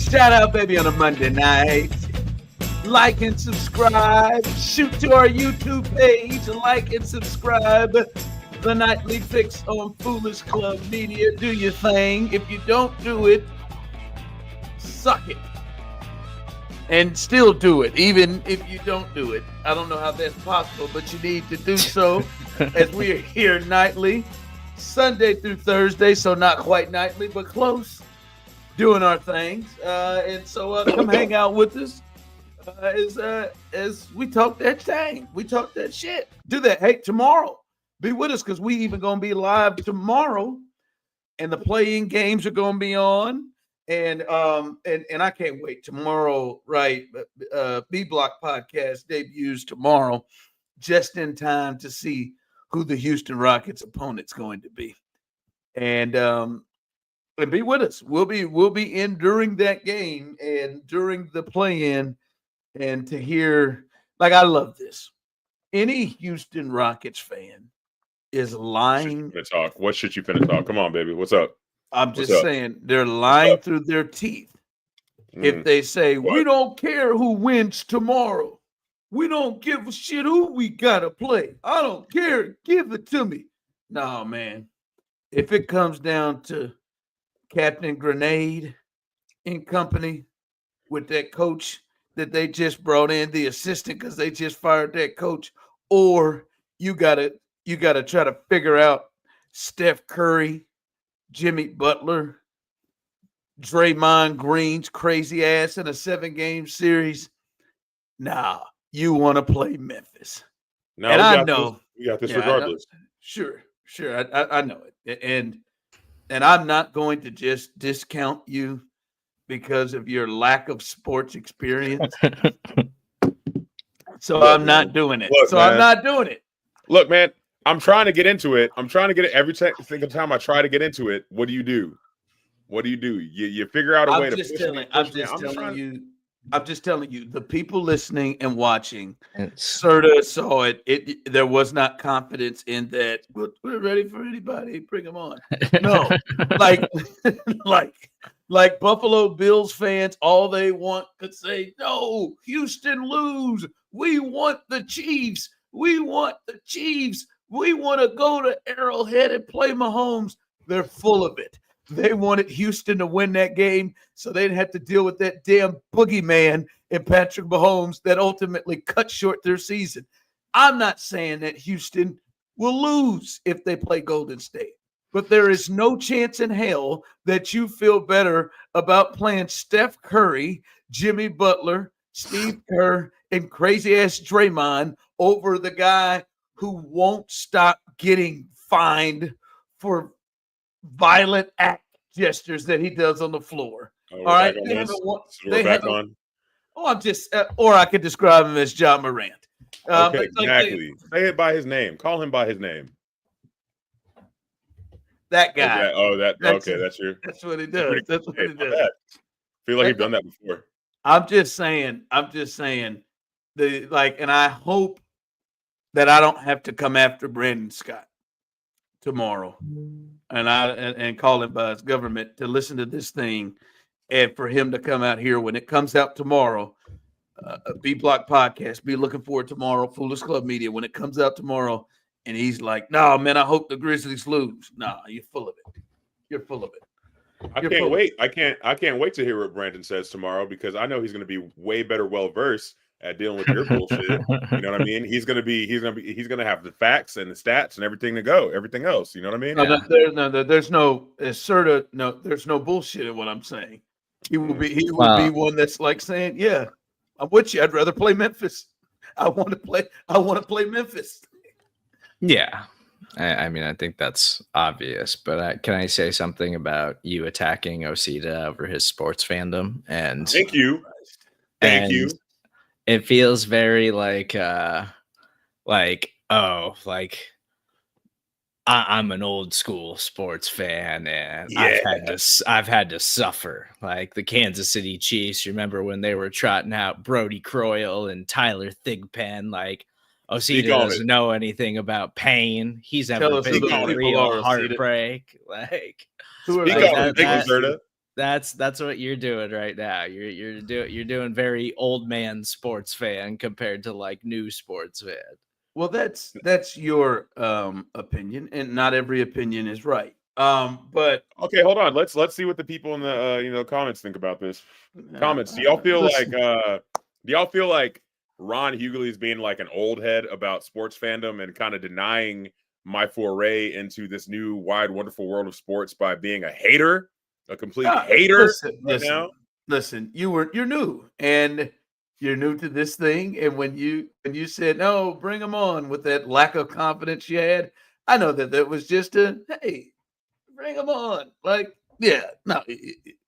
Shout out, baby, on a Monday night. Like and subscribe. Shoot to our YouTube page. Like and subscribe. The Nightly Fix on Foolish Club Media. Do your thing. If you don't do it, suck it. And still do it, even if you don't do it. I don't know how that's possible, but you need to do so as we are here nightly, Sunday through Thursday, so not quite nightly, but close, doing our things. And so come hang out with us as we talk that thing. We talk that shit. Do that. Hey, tomorrow, be with us because we even going to be live tomorrow, and the playing games are going to be on. And I can't wait tomorrow, right? B Block podcast debuts tomorrow, just in time to see who the Houston Rockets opponent's going to be. And be with us. We'll be in during that game and during the play-in, and to hear, like, I love this. Any Houston Rockets fan is lying. What shit you finna talk? Come on, baby. What's up? I'm just saying they're lying through their teeth if they say, we don't care who wins tomorrow. We don't give a shit who we got to play. I don't care. Give it to me. No, man. If it comes down to Captain Grenade and company with that coach that they just brought in, the assistant, because they just fired that coach, or you gotta try to figure out Steph Curry, Jimmy Butler, Draymond Green's crazy ass in a 7-game series. Nah, you want to play Memphis. No, and I know we got this regardless. Sure. I know it. And I'm not going to just discount you because of your lack of sports experience. So I'm not doing it. I'm not doing it. Look, man. I'm trying to get into it. Every single time I try to get into it. What do you do? You figure out a way to push me. I'm just telling you, the people listening and watching, Serda saw it. There was not confidence in that. We're ready for anybody. Bring them on. No, like Buffalo Bills fans, all they want to say, no, Houston lose. We want the Chiefs. We want the Chiefs. We want to go to Arrowhead and play Mahomes. They're full of it. They wanted Houston to win that game so they didn't have to deal with that damn boogeyman in Patrick Mahomes that ultimately cut short their season. I'm not saying that Houston will lose if they play Golden State, but there is no chance in hell that you feel better about playing Steph Curry, Jimmy Butler, Steve Kerr, and crazy-ass Draymond over the guy who won't stop getting fined for violent act gestures that he does on the floor. All right. I'm just, or I could describe him as John Morant. Okay, exactly. Say it by his name. Call him by his name. That guy. That's what he does. That's what he does. I feel like he's done that before. I'm just saying, and I hope that I don't have to come after Brandon Scott tomorrow and call him by his government to listen to this thing, and for him to come out here when it comes out tomorrow, B Block podcast, be looking forward tomorrow, Foolish Club Media, when it comes out tomorrow, and he's like, no, man, I hope the Grizzlies lose. Nah, you're full of it. You're full of it. I can't wait. I can't wait to hear what Brandon says tomorrow, because I know he's going to be way better well-versed at dealing with your bullshit. You know what I mean? He's gonna have the facts and the stats and everything else. You know what I mean? There's no bullshit in what I'm saying. He will be one that's like saying, yeah, I'm with you. I'd rather play Memphis. I want to play Memphis. Yeah. I mean, I think that's obvious, but can I say something about you attacking Osita over his sports fandom? And thank you. It feels very I'm an old school sports fan, and I've had to suffer. Like the Kansas City Chiefs, remember when they were trotting out Brody Croyle and Tyler Thigpen? Like Osita doesn't know anything about pain. He's never been through real heartbreak. Like, speak on it, Serda. That's what you're doing right now. You're doing very old man sports fan compared to like new sports fan. Well, that's your opinion, and not every opinion is right. But Okay, hold on. Let's see what the people in the comments think about this. Comments. Do y'all feel listen, like Ron Hughley is being like an old head about sports fandom and kind of denying my foray into this new wide, wonderful world of sports by being a hater, a complete hater now? Listen, you're new, and you're new to this thing. And when you said no, bring them on with that lack of confidence you had, I know that was just a hey, bring them on. Like, yeah, no,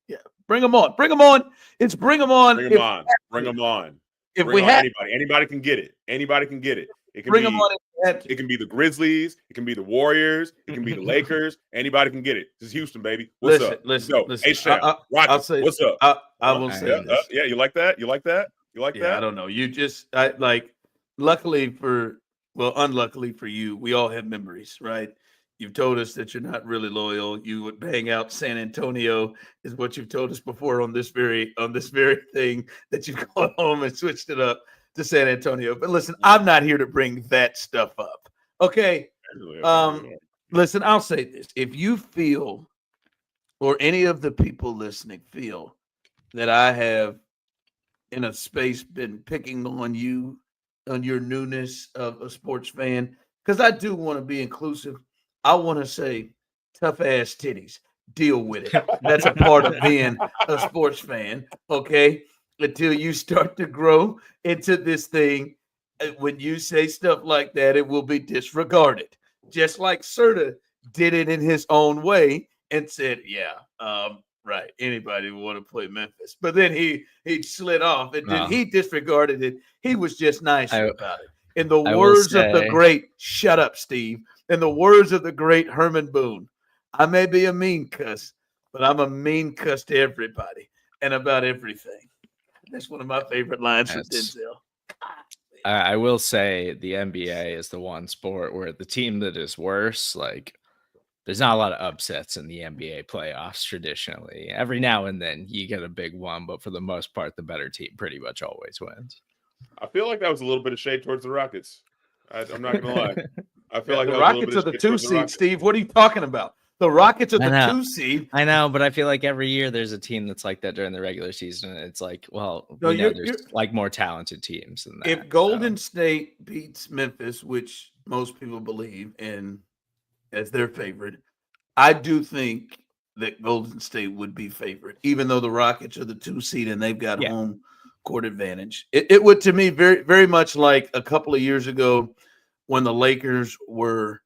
yeah, bring them on. Bring them on. It's bring them on. Bring them on. Bring them on. If bring we on had anybody can get it. Anybody can get it. It can bring be them on. it can be the Grizzlies. It can be the Warriors. It can be the Lakers. Anybody can get it. This is Houston, baby. What's up? Listen. Hey, Shaq, I'll say, what's up? I will say this. Yeah, you like that? You like that? Yeah, I don't know. Unluckily for you, we all have memories, right? You've told us that you're not really loyal. You would bang out San Antonio, is what you've told us before on this very thing that you've gone home and switched it up to San Antonio. But listen, I'm not here to bring that stuff up. Okay. Listen, I'll say this. If you feel, or any of the people listening feel, that I have in a space been picking on you, on your newness of a sports fan, because I do want to be inclusive. I want to say tough ass titties, deal with it. That's a part of being a sports fan. Okay. Until you start to grow into this thing, when you say stuff like that, it will be disregarded. Just like Serda did it in his own way and said, yeah, right, anybody would want to play Memphis. But then he slid off and then he disregarded it. He was just nice about it. In the words of the great, shut up, Steve. In the words of the great Herman Boone, I may be a mean cuss, but I'm a mean cuss to everybody and about everything. That's one of my favorite lines from Denzel. I will say the NBA is the one sport where the team that is worse, like, there's not a lot of upsets in the NBA playoffs traditionally. Every now and then you get a big one, but for the most part, the better team pretty much always wins. I feel like that was a little bit of shade towards the Rockets. I'm not going to lie. I feel like the Rockets are the 2 seed, Steve. What are you talking about? The Rockets are the 2 seed. I know, but I feel like every year there's a team that's like that during the regular season. And it's like, well, no, there's like more talented teams than that. If Golden State beats Memphis, which most people believe in as their favorite, I do think that Golden State would be favorite, even though the Rockets are the 2 seed and they've got home court advantage. It would, to me, very, very much like a couple of years ago when the Lakers were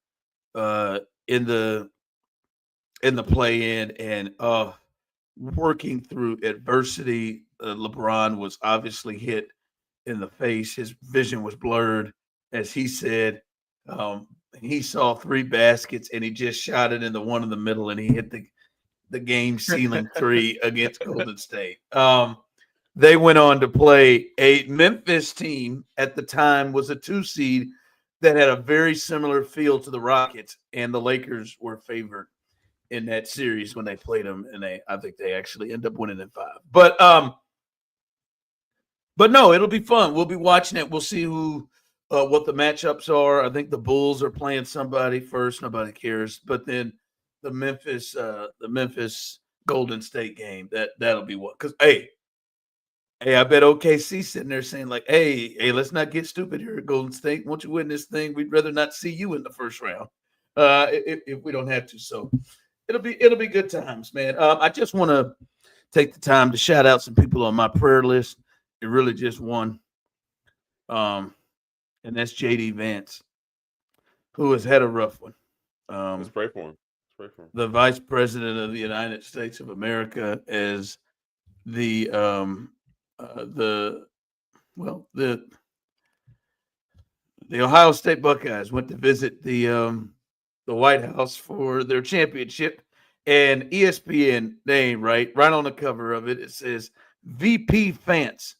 in the play-in and working through adversity. LeBron was obviously hit in the face. His vision was blurred, as he said. He saw 3 baskets and he just shot it in the one in the middle and he hit the game sealing 3 against Golden State. They went on to play a Memphis team at the time was a 2 seed that had a very similar feel to the Rockets, and the Lakers were favored in that series when they played them, and I think they actually end up winning in 5. But no, it'll be fun. We'll be watching it. We'll see what the matchups are. I think the Bulls are playing somebody first. Nobody cares. But then the Memphis Golden State game, that'll be what. Because Hey, I bet OKC sitting there saying like, hey, let's not get stupid here at Golden State. Won't you win this thing? We'd rather not see you in the first round if we don't have to. So it'll be good times, man. I just want to take the time to shout out some people on my prayer list. It really just one, and that's JD Vance, who has had a rough one. Let's pray for him. The Vice President of the United States of America is the Ohio State Buckeyes went to visit the White House for their championship, and ESPN name right on the cover of it, it says VP Vance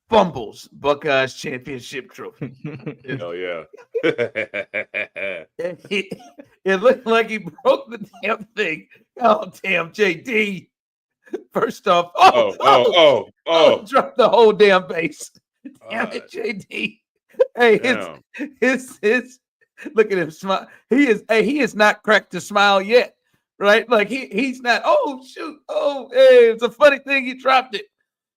fumbles Buckeyes championship trophy. Oh yeah. It looked like he broke the damn thing. Oh damn, JD. First off, drop the whole damn base. Damn it, JD. Hey, his look at him smile. He is not cracked a smile yet, right? Like he's not. Oh shoot! Oh, hey, it's a funny thing. He dropped it.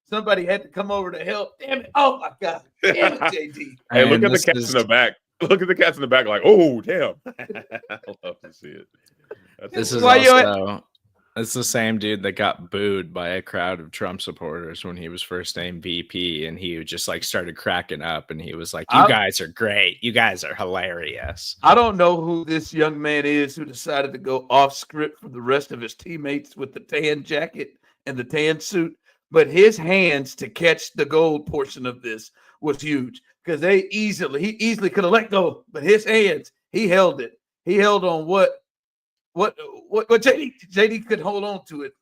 Somebody had to come over to help. Damn it! Oh my God! Damn it, JD. Hey, look at the cats in the back. Look at the cats in the back. Like, oh damn! I love to see it. This is also. It's the same dude that got booed by a crowd of Trump supporters when he was first named VP, and he just like started cracking up, and he was like, "You guys are great. You guys are hilarious." I don't know who this young man is who decided to go off script from the rest of his teammates with the tan jacket and the tan suit, but his hands to catch the gold portion of this was huge because he easily could have let go, but his hands, he held it. He held on what JD could hold on to it.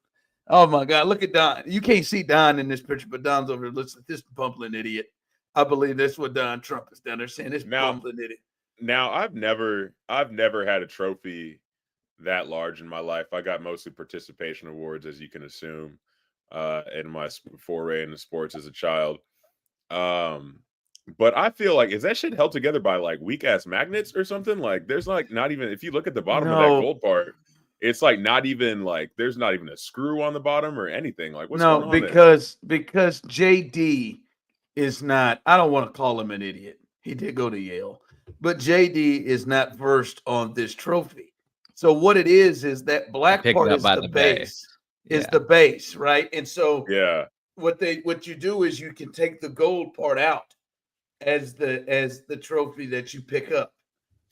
Oh my God, look at Don. You can't see Don in this picture, but Don's over there. Listen, this bumbling idiot. I believe that's what Don Trump is down there saying. This bumbling idiot. Now I've never had a trophy that large in my life. I got mostly participation awards, as you can assume, in my foray into sports as a child. But I feel like, is that shit held together by like weak ass magnets or something? Like there's like not even, if you look at the bottom of that gold part, it's like not even like there's not even a screw on the bottom or anything. Like what's going on because JD is not, I don't want to call him an idiot. He did go to Yale, but JD is not versed on this trophy. So what it is that black part is the base. Is the base, right? And so what you do is you can take the gold part out as the trophy that you pick up,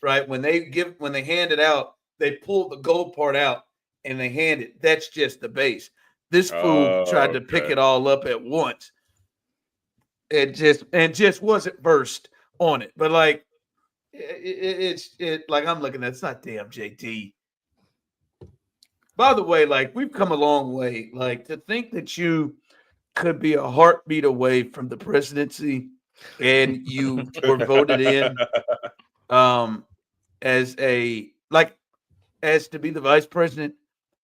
right? When they hand it out, they pull the gold part out and they hand it. That's just the base. This fool tried to pick it all up at once. It just wasn't versed on it. But like it's like I'm looking at it's not damn JD. By the way, like we've come a long way. Like to think that you could be a heartbeat away from the presidency and you were voted in as to be the vice president.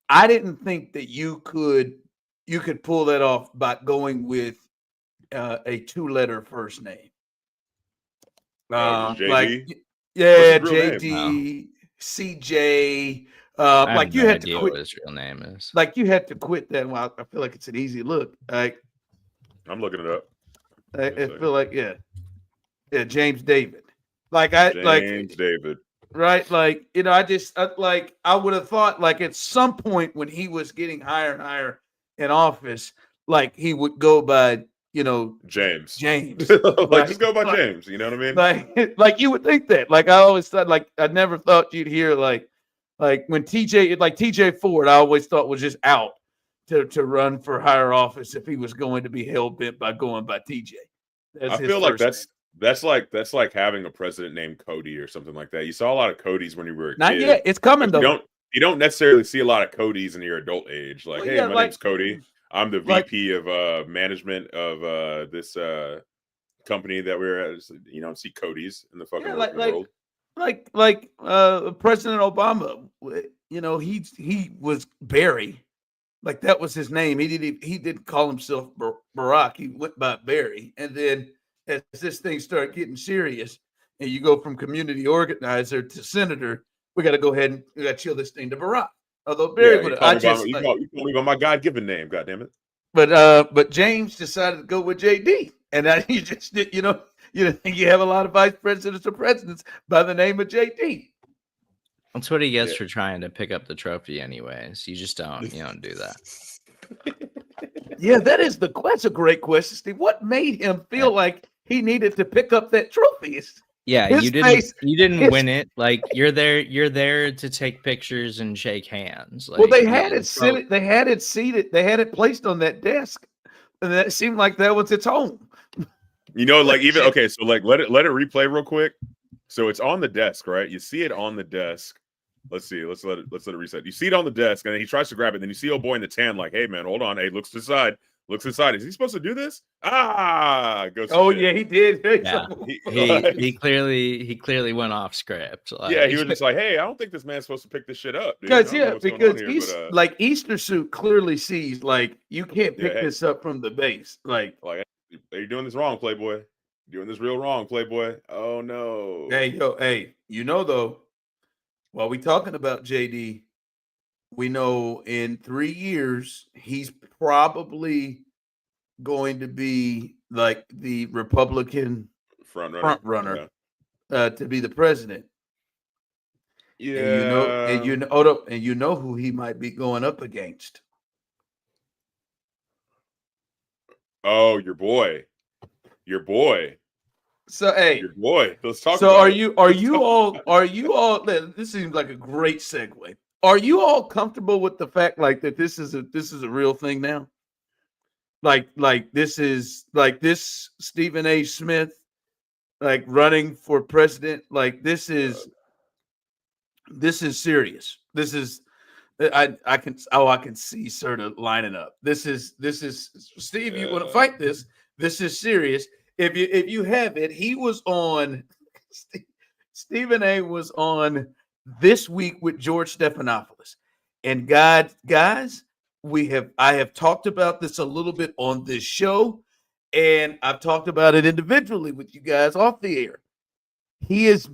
I didn't think that you could pull that off by going with a 2-letter first name. JD? JD, CJ. Like you had to quit what his real name is. Like you had to quit that. Well, I feel like it's an easy look. Like I'm looking it up. I feel like James David. James David. Right, like I would have thought like at some point when he was getting higher and higher in office, like he would go by James. Like just go by James. You know what I mean? Like you would think that. Like I always thought. Like I never thought you'd hear like when TJ Ford, I always thought was just out to run for higher office if he was going to be hell bent by going by TJ. I feel like that's like having a president named Cody or something like that. You saw a lot of Codys when you were a kid. Not yet. It's coming though. You don't necessarily see a lot of Codys in your adult age. Like, my name's Cody. I'm the VP of management of this company that we're at. You don't see Codys in the fucking world. Like President Obama, he was Barry. Like that was his name. He didn't call himself Barack. He went by Barry. And then as this thing started getting serious, and you go from community organizer to senator, we got to go ahead and we got to chill this thing to Barack. Although Barry would, you call me by my God-given name. God damn it! But James decided to go with JD, and you just you have a lot of vice presidents or presidents by the name of JD. That's what he gets for trying to pick up the trophy, anyways. You just don't do that. Yeah, that's a great question, Steve. What made him feel like he needed to pick up that trophy? Yeah, you didn't win it. Like you're there to take pictures and shake hands. Like, well, they had it seated. They had it placed on that desk, and that seemed like that was its home. Okay, so like let it replay real quick. So it's on the desk, right? You see it on the desk. Let's see. Let's let it reset. You see it on the desk, and then he tries to grab it. Then you see old boy in the tan, like, "Hey man, hold on. Hey, looks to the side. Looks inside. Is he supposed to do this? Goes. Oh yeah, he did. Yeah. He clearly went off script. Yeah, he was just like, hey, I don't think this man's supposed to pick this shit up, dude. Because like Easter Suit clearly sees like you can't pick this up from the base. Like, are you doing this wrong, Playboy? Doing this real wrong, Playboy. Oh no. Hey, though, while we talking about JD, we know in 3 years he's probably going to be like the Republican front runner to be the president. Yeah, and you know who he might be going up against. Oh, your boy. So hey, your boy. Let's talk. So are you all? This seems like a great segue. Are you all comfortable with the fact like that this is a real thing now? Like this is like this Stephen A. Smith like running for president. Like this is serious. This is I can see Serda lining up. This is Steve. You want to fight this? This is serious. If you have it, he was on. Stephen A. was on This Week with George Stephanopoulos, and guys, I have talked about this a little bit on this show, and I've talked about it individually with you guys off the air. He is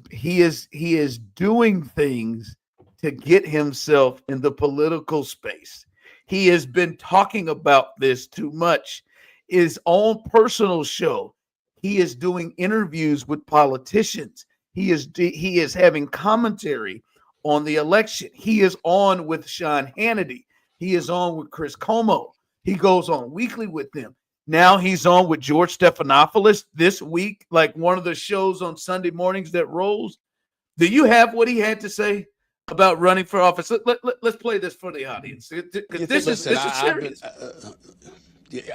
doing things to get himself in the political space. He has been talking about this too much. His own personal show. He is doing interviews with politicians. He is having commentary on the election. He is on with Sean Hannity. He is on with Chris Cuomo. He goes on weekly with them. Now he's on with George Stephanopoulos this week, like one of the shows on Sunday mornings that rolls. Do you have what he had to say about running for office? Let's play this for the audience. This is serious.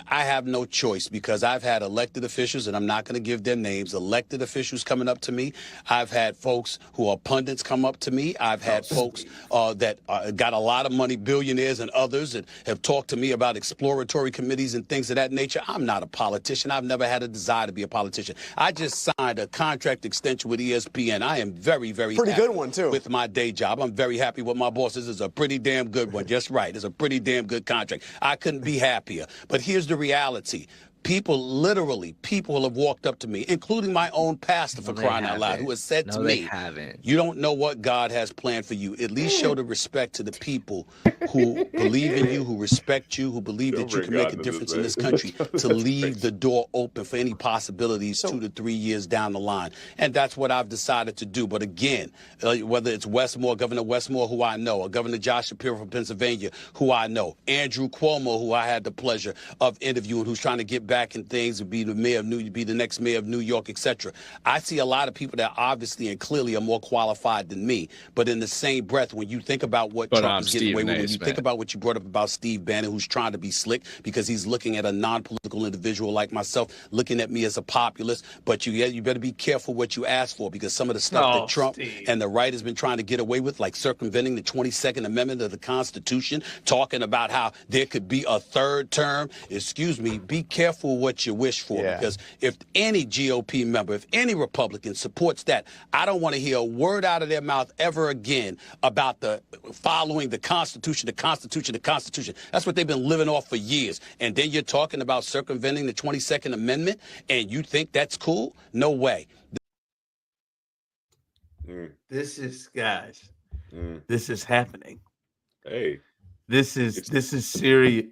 I have no choice because I've had elected officials, and I'm not going to give their names, elected officials coming up to me. I've had folks who are pundits come up to me. I've had folks that got a lot of money, billionaires and others, that have talked to me about exploratory committees and things of that nature. I'm not a politician. I've never had a desire to be a politician. I just signed a contract extension with ESPN. I am very, very pretty happy good one, too. With my day job. I'm very happy with my bosses. It's a pretty damn good one. Just right. It's a pretty damn good contract. I couldn't be happier. But here's the reality. People have walked up to me, including my own pastor, for crying out loud, who has said to me, you don't know what God has planned for you. At least show the respect to the people who believe in you, who respect you, who believe that you can make a difference in this country, to leave the door open for any possibilities 2 to 3 years down the line. And that's what I've decided to do. But again, whether it's Governor Westmore, who I know, or Governor Josh Shapiro from Pennsylvania, who I know, Andrew Cuomo, who I had the pleasure of interviewing, who's trying to get back in things, be the next mayor of New York, etc. I see a lot of people that obviously and clearly are more qualified than me. But in the same breath, when you think about what Trump is getting away with, when you think about what you brought up about Steve Bannon, who's trying to be slick because he's looking at a non-political individual like myself, looking at me as a populist. But you better be careful what you ask for, because some of the stuff that Trump and the right has been trying to get away with, like circumventing the 22nd Amendment of the Constitution, talking about how there could be a third term. Excuse me, be careful what you wish for, because if any GOP member, if any Republican supports that, I don't want to hear a word out of their mouth ever again about the following the Constitution, the Constitution, the Constitution. That's what they've been living off for years. And then you're talking about circumventing the 22nd Amendment, and you think that's cool? No way. This is, guys, this is happening. Hey, this is serious.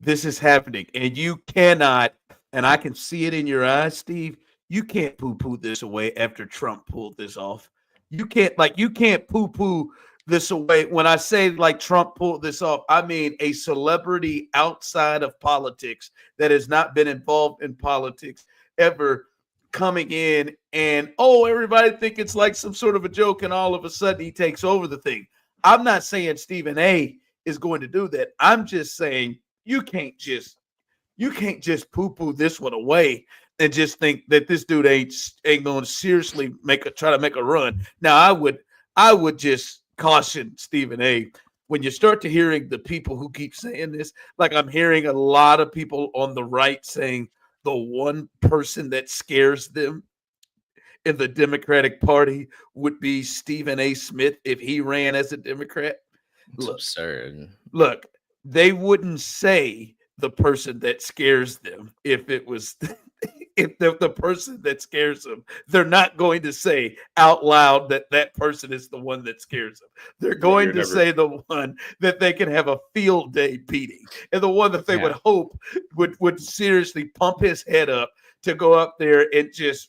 This is happening, and you cannot, and I can see it in your eyes, Steve. You can't poo-poo this away after Trump pulled this off. You can't poo-poo this away. When I say like Trump pulled this off, I mean a celebrity outside of politics that has not been involved in politics ever coming in, and everybody think it's like some sort of a joke, and all of a sudden he takes over the thing. I'm not saying Stephen A. is going to do that. I'm just saying you can't just poo-poo this one away and just think that this dude ain't going to seriously try to make a run. Now, I would just caution Stephen A. when you start to hearing the people who keep saying this, like I'm hearing a lot of people on the right saying the one person that scares them in the Democratic Party would be Stephen A. Smith if he ran as a Democrat. It's absurd. Look, they wouldn't say the person that scares them if it was if the person that scares them. They're not going to say out loud that person is the one that scares them. They're going to say the one that they can have a field day beating, and the one that they would hope would seriously pump his head up to go up there and just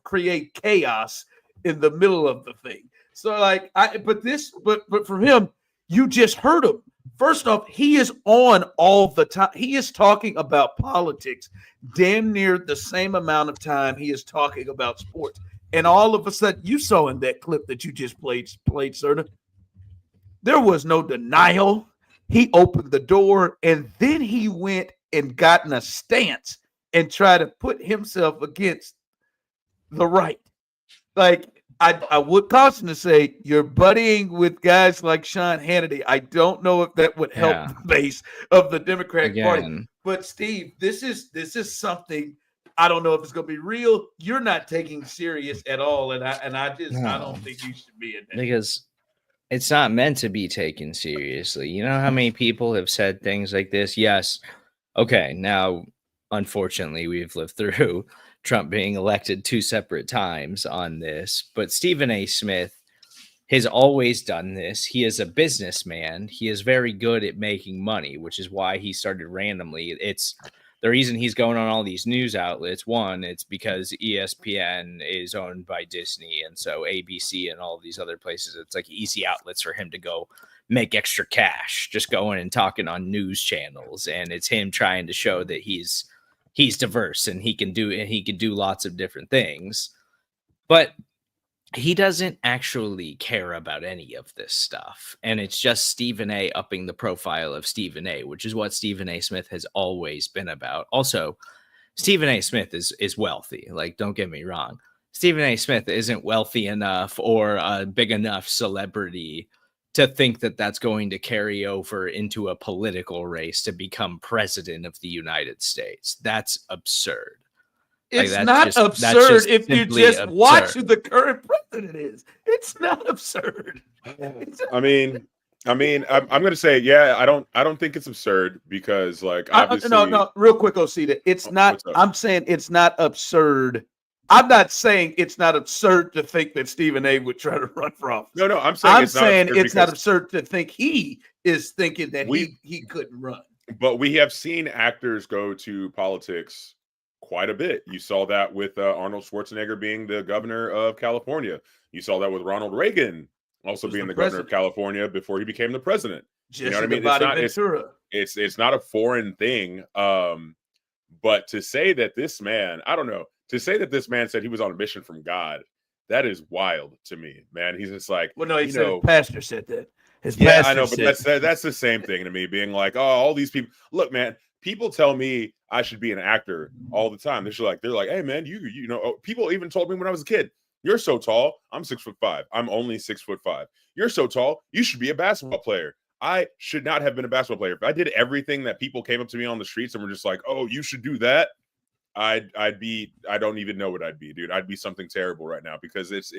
create chaos in the middle of the thing. So but for him, you just heard him. First off, he is on all the time. He is talking about politics damn near the same amount of time he is talking about sports. And all of a sudden, you saw in that clip that you just played, Serda, there was no denial. He opened the door, and then he went and got in a stance and tried to put himself against the right. Like, I would caution to say you're buddying with guys like Sean Hannity. I don't know if that would help the base of the Democratic Party. But Steve, this is something I don't know if it's going to be real. You're not taking serious at all, and I don't think you should be in that because it's not meant to be taken seriously. You know how many people have said things like this? Yes. Okay. Now, unfortunately, we've lived through Trump being elected 2 separate times on this, but Stephen A. Smith has always done this. He is a businessman. He is very good at making money, which is why he started randomly. It's the reason he's going on all these news outlets. One, it's because ESPN is owned by Disney, and so ABC and all these other places, it's like easy outlets for him to go make extra cash, just going and talking on news channels. And it's him trying to show that he's diverse and he can do lots of different things, but he doesn't actually care about any of this stuff. And it's just Stephen A. upping the profile of Stephen A., which is what Stephen A. Smith has always been about. Also, Stephen A. Smith is wealthy. Like, don't get me wrong. Stephen A. Smith isn't wealthy enough or a big enough celebrity to think that that's going to carry over into a political race to become president of the United States. That's absurd. It's not absurd if you just watch who the current president is. It's not absurd. I mean, I'm going to say, I don't think it's absurd because, like, obviously, no, real quick, Osita, it's not. I'm saying it's not absurd. I'm not saying it's not absurd to think that Stephen A. would try to run for office. No, I'm saying it's not absurd to think he is thinking that he couldn't run. But we have seen actors go to politics quite a bit. You saw that with Arnold Schwarzenegger being the governor of California. You saw that with Ronald Reagan also being the governor of California before he became the president. You know what I mean? It's not a foreign thing. But to say that this man, I don't know. To say that this man said he was on a mission from God, that is wild to me, man. He's just like, well, no, he said his pastor said that. I know, but that's the same thing to me, being like, oh, all these people. Look, man, people tell me I should be an actor all the time. They're like, hey, man, you know, people even told me when I was a kid, you're so tall. I'm 6'5". I'm only 6'5". You're so tall. You should be a basketball player. I should not have been a basketball player. If I did everything that people came up to me on the streets and were just like, oh, you should do that, I'd be, I don't even know what I'd be, dude. I'd be something terrible right now because it's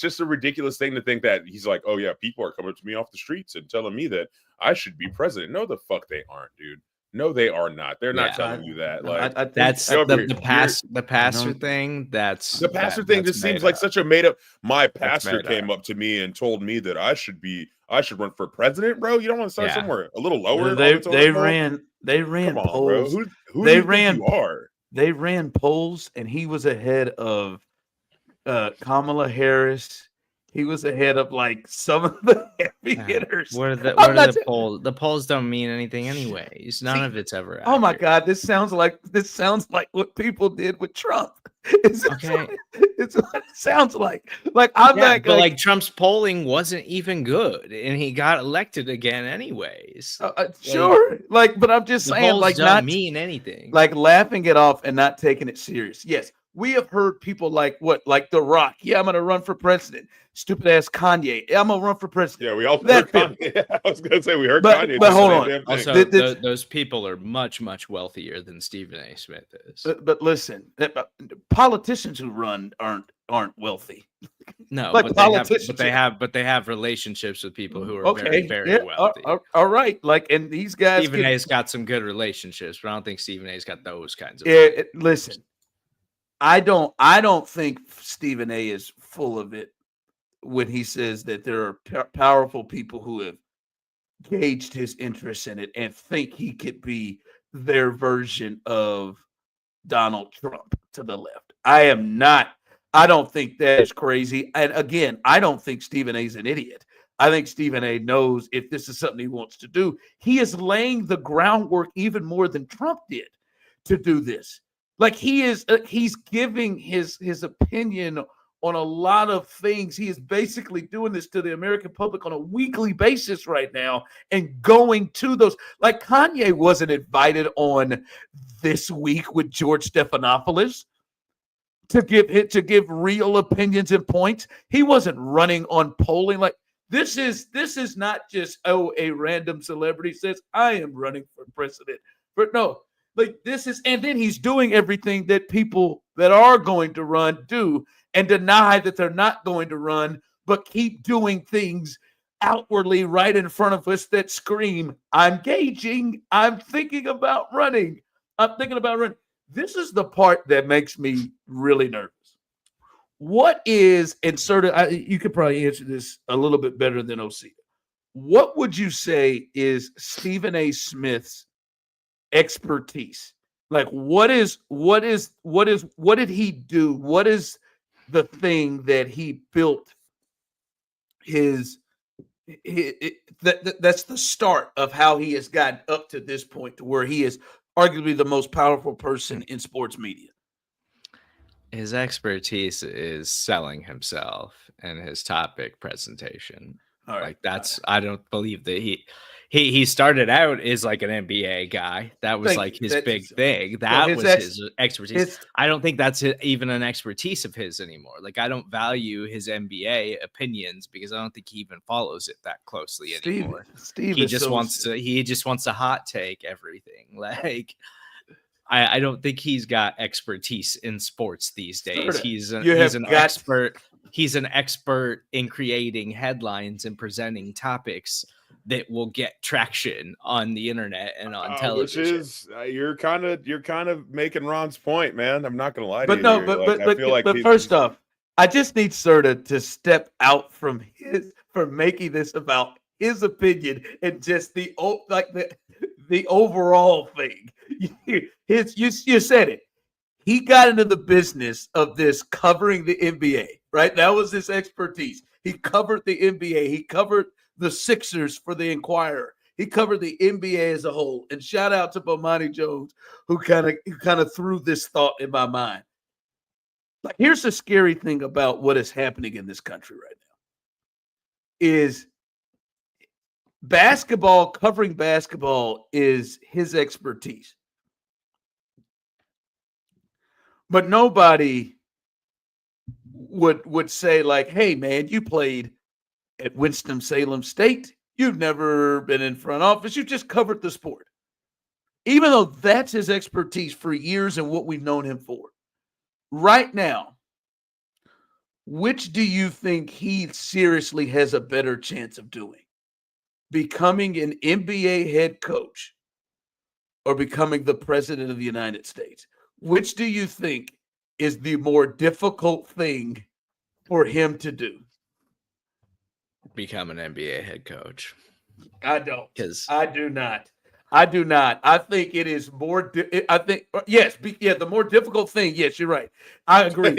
just a ridiculous thing to think that he's like, oh yeah, people are coming up to me off the streets and telling me that I should be president. No, the fuck they aren't, dude. No, they are not. They're not telling you that. Like, that's the pastor thing. That's the pastor thing. Just seems like such a made up. My pastor came up to me and told me that I should run for president, bro. You don't want to start somewhere a little lower. They ran polls. Bro. Who do you think you are? They ran polls, and he was ahead of Kamala Harris. He was ahead of like some of the heavy hitters. What are the polls? The polls don't mean anything anyways. None of it's ever accurate. Oh my God, this sounds like what people did with Trump. It's what it sounds like. Like like Trump's polling wasn't even good, and he got elected again anyways. Sure, but I'm just saying, polls don't mean anything. Like laughing it off and not taking it serious. Yes, We have heard people like The Rock. Yeah, I'm going to run for president. Stupid ass Kanye. Yeah, I'm going to run for president. Yeah, we all heard Kanye. I was going to say we heard Kanye. But hold on. Also, those people are much, much wealthier than Stephen A. Smith is. But listen, politicians who run aren't wealthy. No, like but they have relationships with people who are very, very wealthy. All right, and these guys. Stephen A's got some good relationships, but I don't think Stephen A's got those kinds of. Listen, I don't think Stephen A is full of it when he says that there are powerful people who have gauged his interest in it and think he could be their version of Donald Trump to the left. I don't think that is crazy. And again, I don't think Stephen A is an idiot. I think Stephen A knows if this is something he wants to do. He is laying the groundwork even more than Trump did to do this. He's giving his opinion on a lot of things. He is basically doing this to the American public on a weekly basis right now and going to those. Like Kanye wasn't invited on This Week with George Stephanopoulos to give real opinions and points. He wasn't running on polling. Like this is not just a random celebrity says I am running for president. But no. This is, and then he's doing everything that people that are going to run do and deny that they're not going to run, but keep doing things outwardly right in front of us that scream, I'm gauging, I'm thinking about running. This is the part that makes me really nervous. What is, and Serda, you could probably answer this a little bit better than Osita. What would you say is Stephen A. Smith's expertise? Like what did he do? What is the thing that he built that's the start of how he has gotten up to this point to where he is arguably the most powerful person in sports media? His expertise is selling himself and his topic presentation. All right. I don't believe that he started out as like an NBA guy. That was his big thing. That was his expertise. I don't think that's even an expertise of his anymore. Like I don't value his NBA opinions because I don't think he even follows it that closely anymore. He just wants to hot take everything. Like I don't think he's got expertise in sports these days. He's an expert. He's an expert in creating headlines and presenting topics that will get traction on the internet and on television. Which is you're kind of making Ron's point, man. I'm not gonna lie to you. But first off, I just need Serda to step out from making this about his opinion and just the overall thing. You said it. He got into the business of this covering the NBA, right? That was his expertise. He covered the NBA. He covered the Sixers for the Inquirer. He covered the NBA as a whole. And shout out to Bomani Jones, who kind of threw this thought in my mind. Like, here's the scary thing about what is happening in this country right now is covering basketball is his expertise. But nobody would say like, hey, man, you played at Winston-Salem State. You've never been in front office. You just covered the sport. Even though that's his expertise for years and what we've known him for. Right now, which do you think he seriously has a better chance of doing? Becoming an NBA head coach or becoming the president of the United States? Which do you think is the more difficult thing for him to do? Become an NBA head coach. I don't. I do not. I think it is more. Yes. The more difficult thing. Yes, you're right. I agree.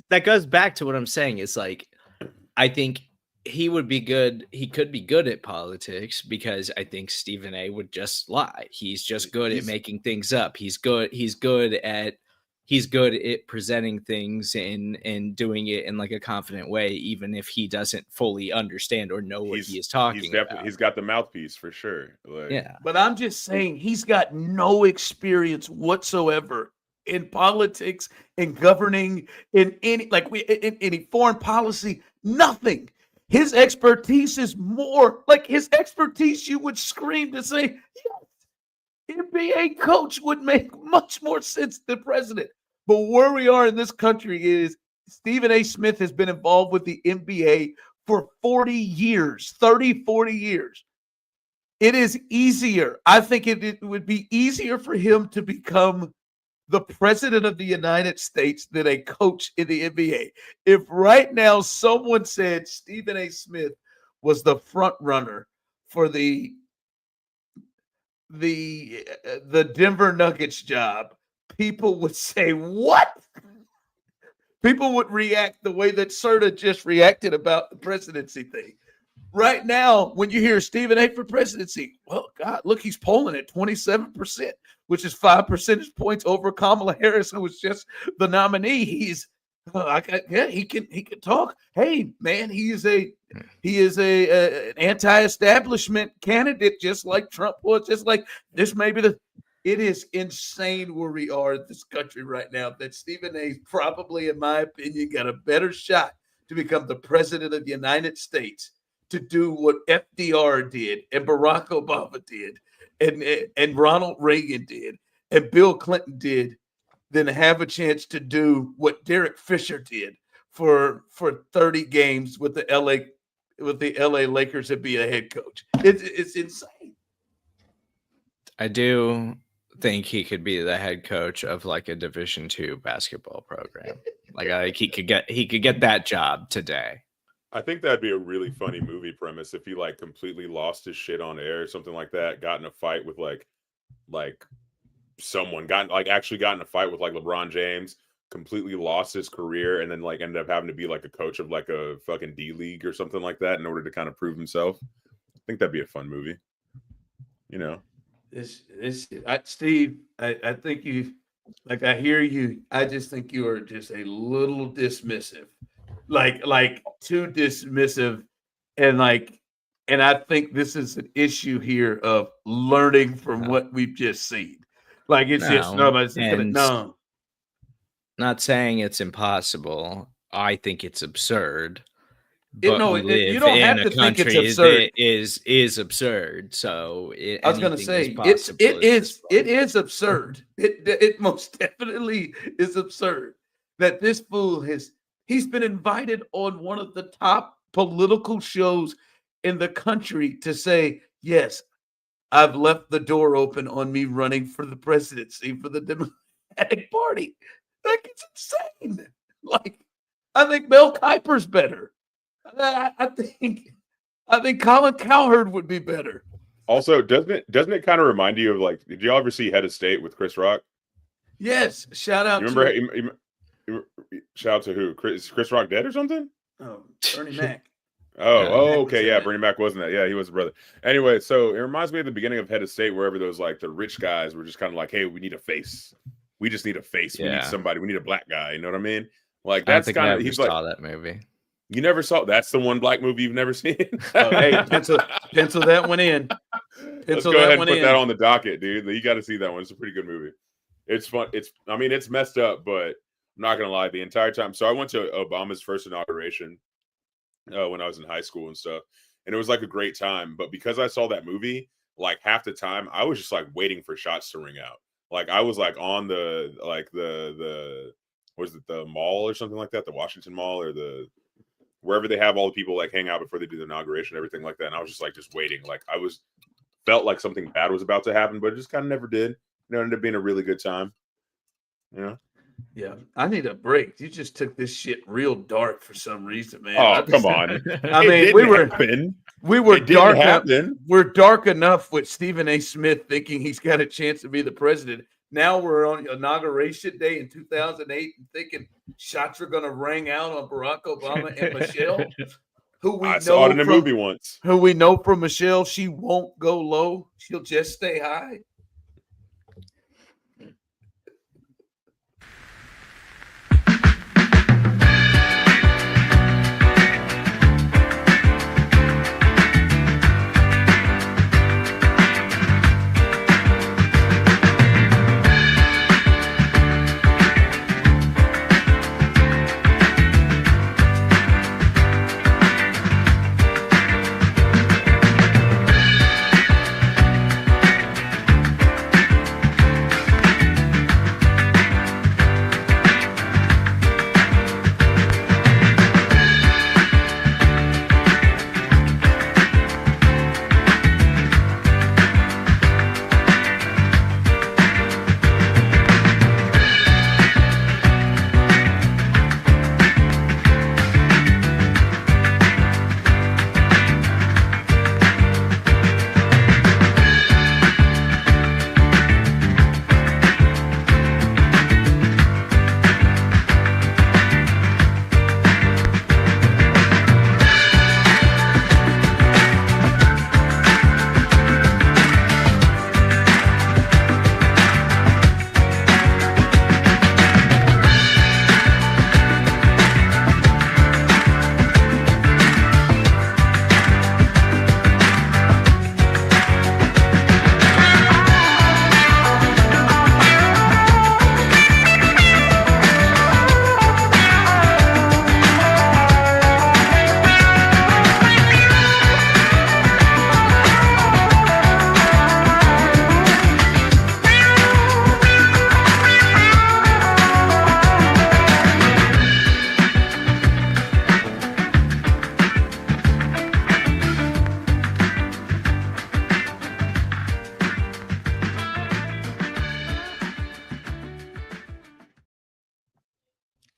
That goes back to what I'm saying. It's like, I think he would be good. He could be good at politics because I think Stephen A would just lie. He's just good at making things up. He's good at he's good at presenting things and doing it in like a confident way, even if he doesn't fully understand or know what he is talking about. He's got the mouthpiece for sure. Yeah. But I'm just saying he's got no experience whatsoever in politics, in governing, in any foreign policy, nothing. His expertise is more like his expertise. You would scream to say, yes, NBA coach would make much more sense than president. But where we are in this country is Stephen A. Smith has been involved with the NBA for 40 years, 30, 40 years. It is easier. I think it would be easier for him to become the president of the United States than a coach in the NBA. If right now someone said Stephen A. Smith was the front runner for the Denver Nuggets job, people would say, what? People would react the way that Serda just reacted about the presidency thing. Right now, when you hear Stephen A. for presidency, well, God, look, he's polling at 27%, which is 5 percentage points over Kamala Harris, who was just the nominee. He's, he can talk. Hey, man, he is an anti-establishment candidate, just like Trump was. Just like this, it is insane where we are in this country right now. That Stephen A. probably, in my opinion, got a better shot to become the president of the United States, to do what FDR did and Barack Obama did and Ronald Reagan did and Bill Clinton did, than have a chance to do what Derek Fisher did for 30 games with the LA Lakers and be a head coach. It's insane. I do think he could be the head coach of like a Division II basketball program. Like he could get that job today. I think that'd be a really funny movie premise if he like completely lost his shit on air or something like that, got in a fight with like someone, got in a fight with like LeBron James, completely lost his career, and then like ended up having to be like a coach of like a fucking D League or something like that in order to kind of prove himself. I think that'd be a fun movie. You know. Steve, I think you, like, I hear you. I just think you are just a little dismissive. Like too dismissive, and I think this is an issue here of learning from what we've just seen. Like it's just no. Not saying it's impossible. I think it's absurd. You don't have to think it's absurd. It is absurd. So I was going to say it is absurd. It most definitely is absurd that this fool he's been invited on one of the top political shows in the country to say, yes, I've left the door open on me running for the presidency for the Democratic Party. Like, it's insane. Like, I think Mel Kiper's better. I think Colin Cowherd would be better. Also, doesn't it kind of remind you of like, did y'all ever see Head of State with Chris Rock? Yes. Shout out. Shout out to who? Chris Rock dead or something? Oh, Bernie Mac. Okay, yeah, Bernie Mac wasn't that? Yeah, he was a brother. Anyway, so it reminds me of the beginning of Head of State, wherever those like the rich guys were just kind of like, hey, we need a face. We just need a face. We need somebody. We need a black guy. You know what I mean? Like that's kind of. He's saw like, that movie. You never saw? That's the one black movie you've never seen. Hey, pencil that one in. Let's go ahead and put that on the docket, dude. You got to see that one. It's a pretty good movie. It's fun. It's messed up, but I'm not gonna lie. The entire time, so I went to Obama's first inauguration when I was in high school and stuff, and it was like a great time. But because I saw that movie, like half the time, I was just like waiting for shots to ring out. Like I was like on the was it the mall or something like that, the Washington Mall or the wherever they have all the people like hang out before they do the inauguration, everything like that. And I was just waiting. Like felt like something bad was about to happen, but it just kind of never did. You know, it ended up being a really good time. You know? Yeah. I need a break. You just took this shit real dark for some reason, man. Oh, come on. I mean, we're dark enough with Stephen A. Smith thinking he's got a chance to be the president. Now we're on inauguration day in 2008 and thinking shots are going to ring out on Barack Obama and Michelle, I saw it in a movie once. Who we know from Michelle, she won't go low. She'll just stay high.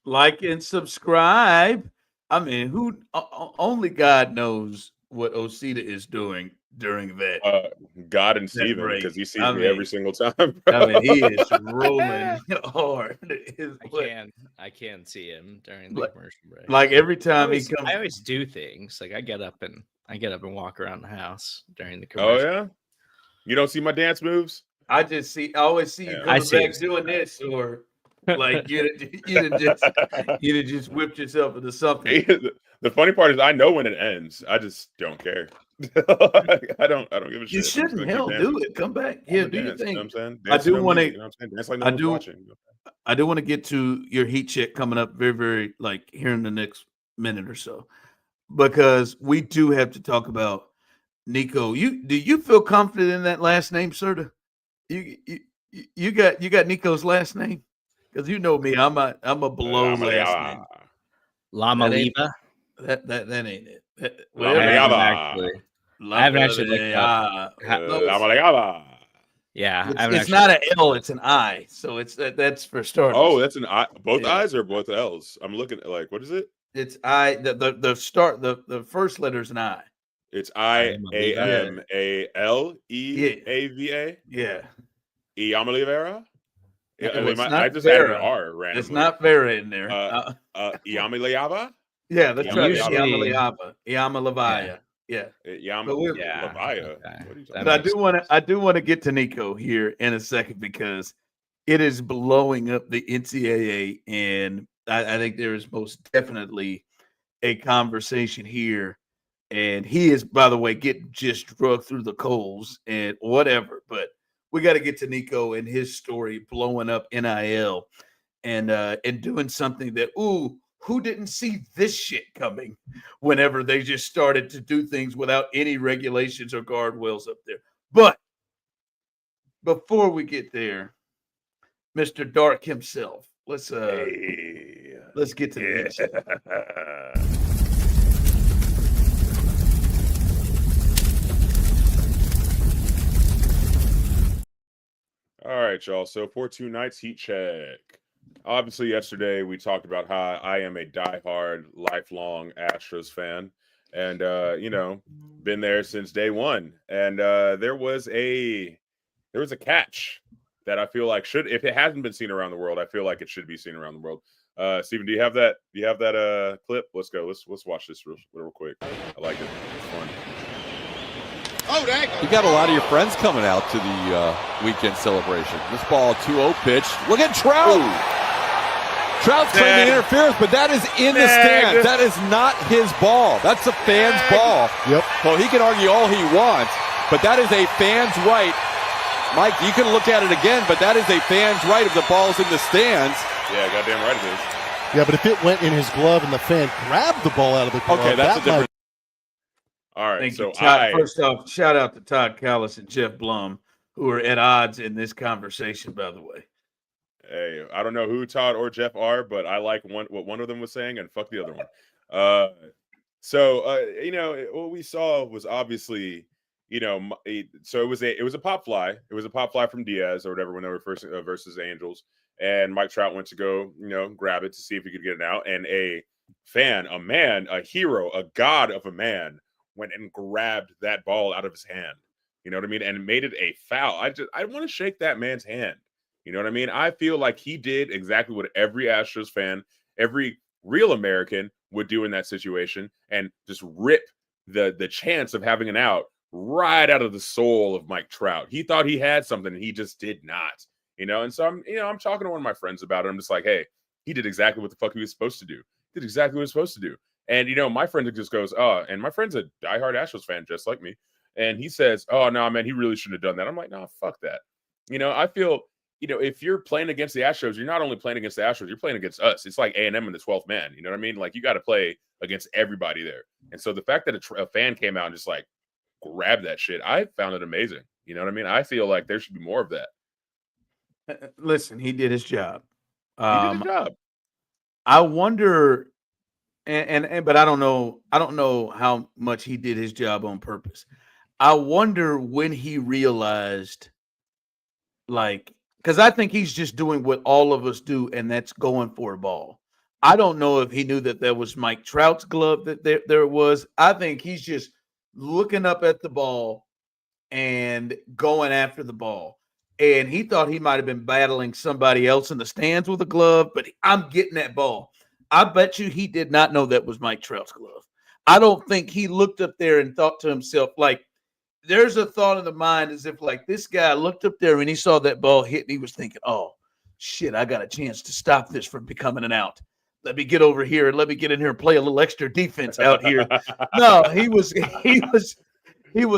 Like and subscribe. I mean, only God knows what Osita is doing during God and that Steven, break. because he sees I me every mean, single time. Bro. I mean, he is rolling hard. I can see him during the Like- commercial break. Like every I time he always, comes, I always do things. Like I get up and walk around the house during the Oh commercial. yeah, you don't see my dance moves? I always see you Yeah. I coming see back him doing this, or like you'd have just whipped yourself into something. The funny part is I know when it ends. I just don't care. I don't give a shit. You I'm just shouldn't. gonna Hell, keep do dancing. it. Come back. I'm Yeah, gonna do your dance. You know what I'm thing. saying? I Dance to do no want music, to. you know what I'm saying? Dance like no I one's do. watching. I do want to get to your heat check coming up very, very like here in the next minute or so, because we do have to talk about Nico. Do you feel confident in that last name, Serda? You got Nico's last name? Because you know me, I'm a below last name. Iamaleava. That ain't it. I Whatever. haven't actually looked up. Iamaleava. Yeah, It's not an L, it's an I. So it's that's for starters. Oh, that's an I. Both Yeah. I's or both L's? I'm looking at like, what is it? It's I. The first letter is an I. It's Iamaleava. Iamaleava. Yeah. Iamaleava. It's I not just added an Vera. R randomly. It's not Vera in there. Iamaleava. Yeah, that's right. Usually- Iamaleava. Yeah. But we're- Iamaleava. okay. What are you That talking But I about? do want to get to Nico here in a second because it is blowing up the NCAA, and I think there is most definitely a conversation here. And he is, by the way, getting just drugged through the coals and whatever. But we got to get to Nico and his story blowing up NIL and doing something that who didn't see this shit coming whenever they just started to do things without any regulations or guardrails up there. But before we get there, Mr. Dark himself, let's get to the heat check. All right, y'all. So for tonight's heat check, obviously yesterday we talked about how I am a diehard, lifelong Astros fan, and been there since day one. And there was a catch that I feel like should, if it hasn't been seen around the world, I feel like it should be seen around the world. Steven, do you have that? Do you have that clip? Let's go. Let's watch this real quick. I like it. It's fun. Oh, dang. You got a lot of your friends coming out to the weekend celebration. This ball 2-0 pitch. Look at Trout. Trout's claiming interference, but that is in the stands. That is not his ball. That's a fan's ball. Yep. So he can argue all he wants, but that is a fan's right. Mike, you can look at it again, but that is a fan's right if the ball's in the stands. Yeah, goddamn right it is. Yeah, but if it went in his glove and the fan grabbed the ball out of the glove, Okay, that's a different. All right, Thank so you, Todd. First off, shout out to Todd Callis and Jeff Blum, who are at odds in this conversation, by the way. Hey, I don't know who Todd or Jeff are, but I like what one of them was saying and fuck the other one. What we saw was obviously, so it was a pop fly. It was a pop fly from Diaz or whatever when they were first versus Angels, and Mike Trout went to go, grab it to see if he could get it out, and a fan, a man, a hero, a god of a man went and grabbed that ball out of his hand. You know what I mean? And made it a foul. I want to shake that man's hand. You know what I mean? I feel like he did exactly what every Astros fan, every real American would do in that situation, and just rip the chance of having an out right out of the soul of Mike Trout. He thought he had something, and he just did not. And so I'm talking to one of my friends about it. I'm just like, hey, he did exactly what the fuck he was supposed to do. Did exactly what he was supposed to do. And my friend just goes, and my friend's a diehard Astros fan just like me. And he says, oh no, man, he really shouldn't have done that. I'm like, no, fuck that. I feel, if you're playing against the Astros, you're not only playing against the Astros, you're playing against us. It's like A&M in the 12th man. You know what I mean? Like, you got to play against everybody there. And so the fact that a fan came out and just like grabbed that shit, I found it amazing. You know what I mean? I feel like there should be more of that. Listen, he did his job. He did his job. I wonder, but I don't know how much he did his job on purpose. I wonder when he realized, like, because I think he's just doing what all of us do, and that's going for a ball. I don't know if he knew that was Mike Trout's glove that there was. I think he's just looking up at the ball and going after the ball. And he thought he might have been battling somebody else in the stands with a glove, but I'm getting that ball. I bet you he did not know that was Mike Trout's glove. I don't think he looked up there and thought to himself, like, there's a thought in the mind as if, like, this guy looked up there and he saw that ball hit and he was thinking, oh, shit, I got a chance to stop this from becoming an out. Let me get over here and let me get in here and play a little extra defense out here. No, he was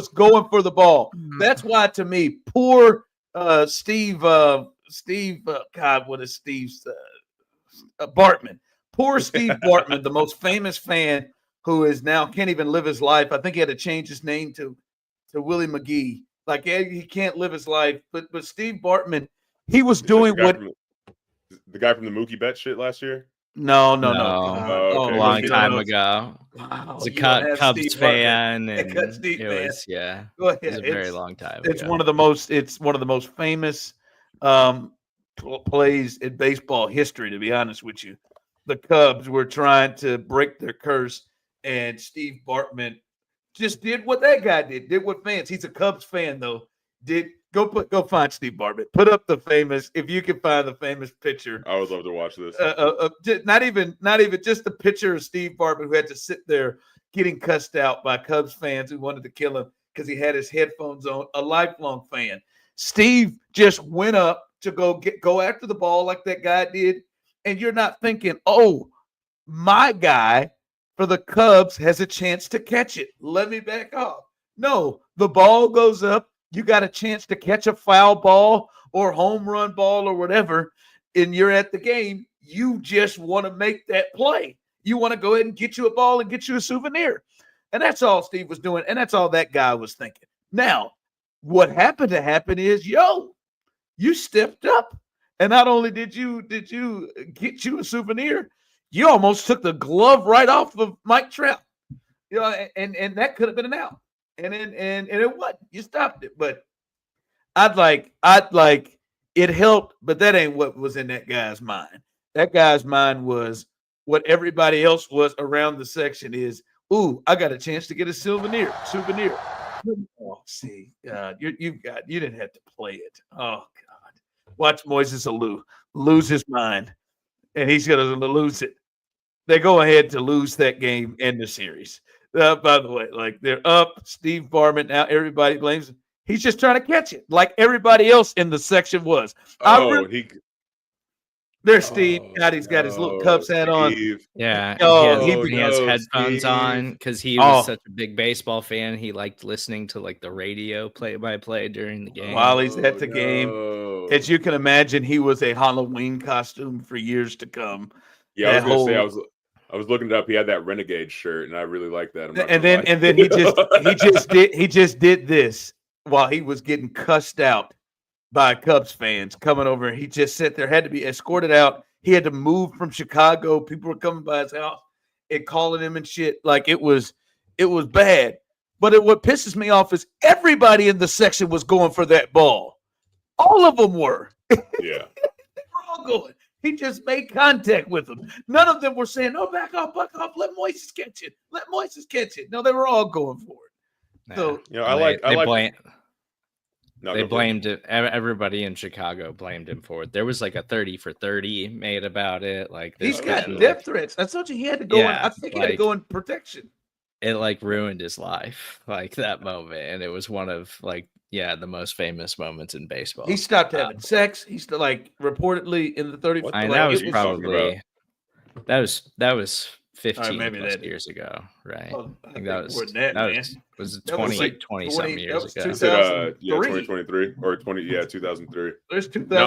going for the ball. That's why, to me, poor Steve. God, what is Steve's Bartman? Poor Steve Bartman, the most famous fan who is now can't even live his life. I think he had to change his name to Willie McGee. Like, he can't live his life. But Steve Bartman, he was doing the guy from the Mookie Betts shit last year. No. Okay. A long time ago. Wow, He's a Cubs fan, and Go ahead. it was a very long time ago. It's one of the most famous plays in baseball history, to be honest with you. The Cubs were trying to break their curse, and Steve Bartman just did what that guy did what fans. He's a Cubs fan, though. Go find Steve Bartman. Put up the famous, if you can find the famous picture. I would love to watch this. Not even just the picture of Steve Bartman, who had to sit there getting cussed out by Cubs fans who wanted to kill him because he had his headphones on. A lifelong fan. Steve just went up to go after the ball like that guy did, and you're not thinking, oh, my guy for the Cubs has a chance to catch it. Let me back off. No, the ball goes up. You got a chance to catch a foul ball or home run ball or whatever, and you're at the game. You just want to make that play. You want to go ahead and get you a ball and get you a souvenir. And that's all Steve was doing, and that's all that guy was thinking. Now, what happened to happen is, you stepped up. And not only did you get you a souvenir, you almost took the glove right off of Mike Trout. And that could have been an out. And it wasn't. You stopped it. But I'd like it helped, but that ain't what was in that guy's mind. That guy's mind was what everybody else was around the section is, ooh, I got a chance to get a souvenir. Oh, see, you didn't have to play it. Oh God. Watch Moises Alou lose his mind, and he's gonna lose it. They go ahead to lose that game in the series. By the way, like, they're up. Steve Bartman, now everybody blames him. He's just trying to catch it, like everybody else in the section was. There's Steve. God, he's got his little Cubs hat on. Yeah. He has headphones on because he was such a big baseball fan. He liked listening to, like, the radio play-by-play during the game. While he's at the game. As you can imagine, he was a Halloween costume for years to come. Yeah, I was going to say, I was looking it up. He had that Renegade shirt, and I really like that. And then he just did this while he was getting cussed out by Cubs fans coming over. He just sat there, had to be escorted out. He had to move from Chicago. People were coming by his house and calling him and shit. Like, it was bad. But what pisses me off is everybody in the section was going for that ball. All of them were. Yeah. They were all going. He just made contact with them. None of them were saying, "No, back off. Let Moises catch it." No, they were all going for it. So, they blamed it. Everybody in Chicago blamed him for it. There was like a 30 for 30 made about it. Like, he's got death threats. I told you he had to go in. I think he had to go in protection. It, like, ruined his life, like, that moment, and it was one of, like, the most famous moments in baseball. He stopped having sex. He's still, like, reportedly in the 30s. That was 15 plus years ago, right? I think that was 20 something years ago. 2023 or 2003. There's 2000. No,